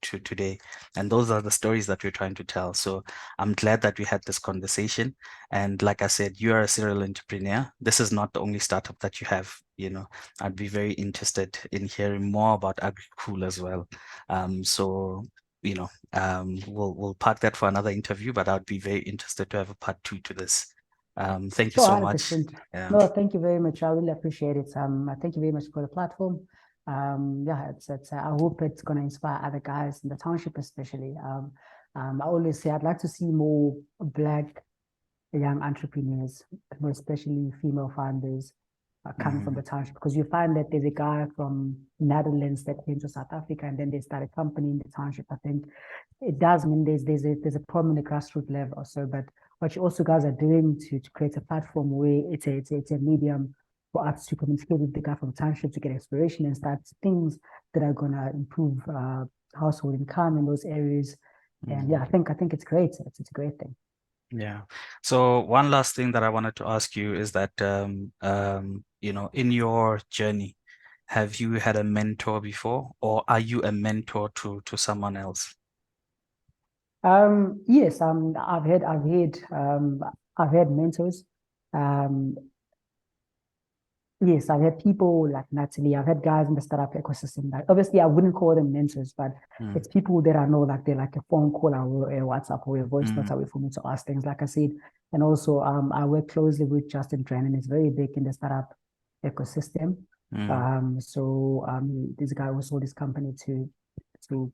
today. And those are the stories that we're trying to tell. So I'm glad that we had this conversation. And like I said, you are a serial entrepreneur. This is not the only startup that you have. I'd be very interested in hearing more about AgriCool as well. So we'll park that for another interview, but I'd be very interested to have a part 2 to this. Thank you Sure, so much. 100%. Yeah. No, thank you very much. I really appreciate it. Thank you very much for the platform. Yeah, I hope it's going to inspire other guys in the township, especially. I always say I'd like to see more Black young entrepreneurs, more especially female founders, coming from the Mm, township, because you find that there's a guy from Netherlands that came to South Africa and then they started a company in the township. I think it does mean there's a problem in the grassroots level also, but what you also guys are doing to create a platform where it's a medium for us to communicate with the guy from the township to get inspiration and start things that are gonna improve household income in those areas. And yeah, mm. I think it's great. It's a great thing. Yeah. So one last thing that I wanted to ask you is that, in your journey, have you had a mentor before, or are you a mentor to someone else? Yes, I've had mentors. Um, yes, I've had people like Natalie. I've had guys in the startup ecosystem that obviously I wouldn't call them mentors, but Mm, it's people that I know, like they're like a phone call or a WhatsApp or a voice note mm, away for me to ask things, like I said. And also, I work closely with Justin Drennan. It's very big in the startup ecosystem. mm, This guy who sold his company to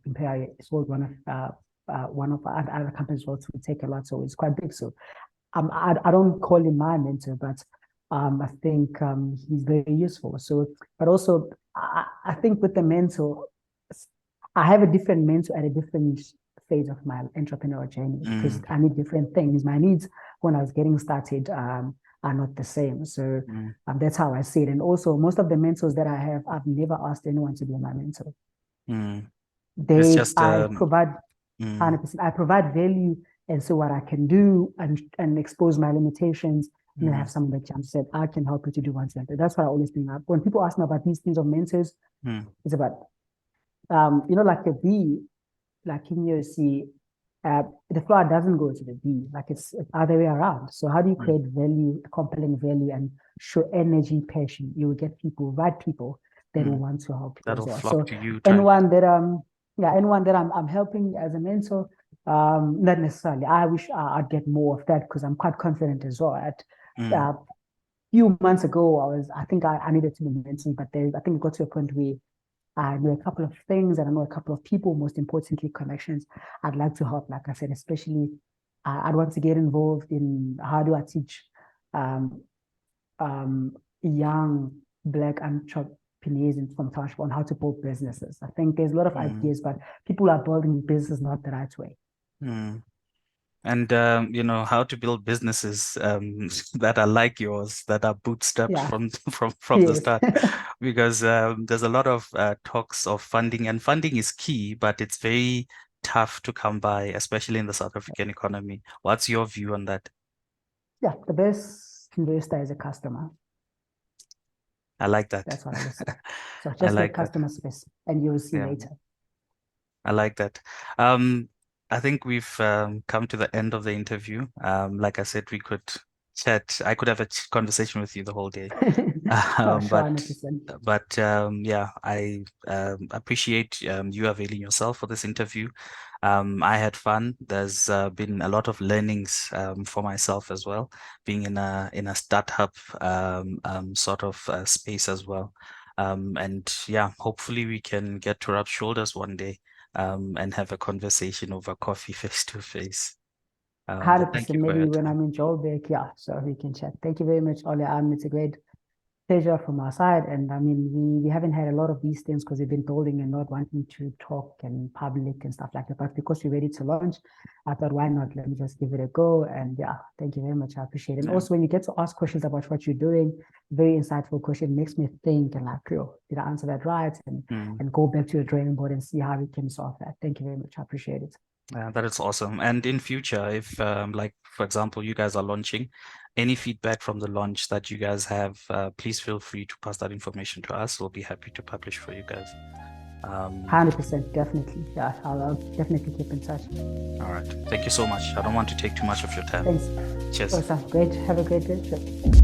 Imperial, sold one of our other companies also to take a lot. So it's quite big. So I don't call him my mentor, but I think he's very useful. So, but also I think with the mentor, I have a different mentor at a different phase of my entrepreneurial journey because mm, I need different things. My needs when I was getting started are not the same. So mm, that's how I see it. And also, most of the mentors that I have, I've never asked anyone to be my mentor. mm. It's They, just I provide mm, 100%. I provide value and so what I can do and expose my limitations. And then mm, have someone that jumps said, I can help you to do one thing. That's what I always bring up. When people ask me about these things of mentors, mm, it's about, like a bee, like in your see, the flower doesn't go to the bee, like it's other way around. So how do you mm, create value, compelling value, and show energy, passion? You will get people, right people, that will mm. want to help you as That'll well. flock So to you type. anyone that I'm helping as a mentor, not necessarily. I wish I'd get more of that because I'm quite confident as well. At Mm, few months ago, I think I needed to be mentored, but I think it got to a point where I know a couple of things and I know a couple of people, most importantly, connections. I'd like to help, like I said, especially I'd want to get involved in how do I teach um, young Black entrepreneurs from township on how to build businesses. I think there's a lot of mm, ideas, but people are building business not the right way. mm. And how to build businesses that are like yours, that are bootstrapped Yeah. from the Yes. start, because there's a lot of talks of funding, and funding is key, but it's very tough to come by, especially in the South African economy. What's your view on that? Yeah. The best investor is a customer. I like that. That's what I would say. So I just get like that. customer space and you'll see Yeah, later. I like that. Um, I think we've come to the end of the interview. Like I said, we could chat. I could have a conversation with you the whole day. Oh, sure, But 100%. yeah, I appreciate you availing yourself for this interview. I had fun. There's been a lot of learnings for myself as well, being in a startup sort of space as well. And yeah, hopefully we can get to rub shoulders one day and have a conversation over coffee face to face. But thank 100%. you for Maybe your when time. I'm in Joburg, yeah, so we can chat. Thank you very much, Ole. It's a great pleasure from our side. And I mean, we haven't had a lot of these things because we've been building and not wanting to talk in public and stuff like that. But because we're ready to launch, I thought, why not? Let me just give it a go. And yeah, thank you very much. I appreciate it. And Yeah. also, when you get to ask questions about what you're doing, very insightful question, makes me think and like, yo, did I answer that right? Mm. And go back to your drawing board and see how we can solve that. Thank you very much. I appreciate it. That is awesome. And in future, if like for example, you guys are launching, any feedback from the launch that you guys have, please feel free to pass that information to us. We'll be happy to publish for you guys. 100%, definitely. Yeah, I'll definitely keep in touch. All right. Thank you so much. I don't want to take too much of your time. Thanks. Cheers. Awesome. Great. Have a great day.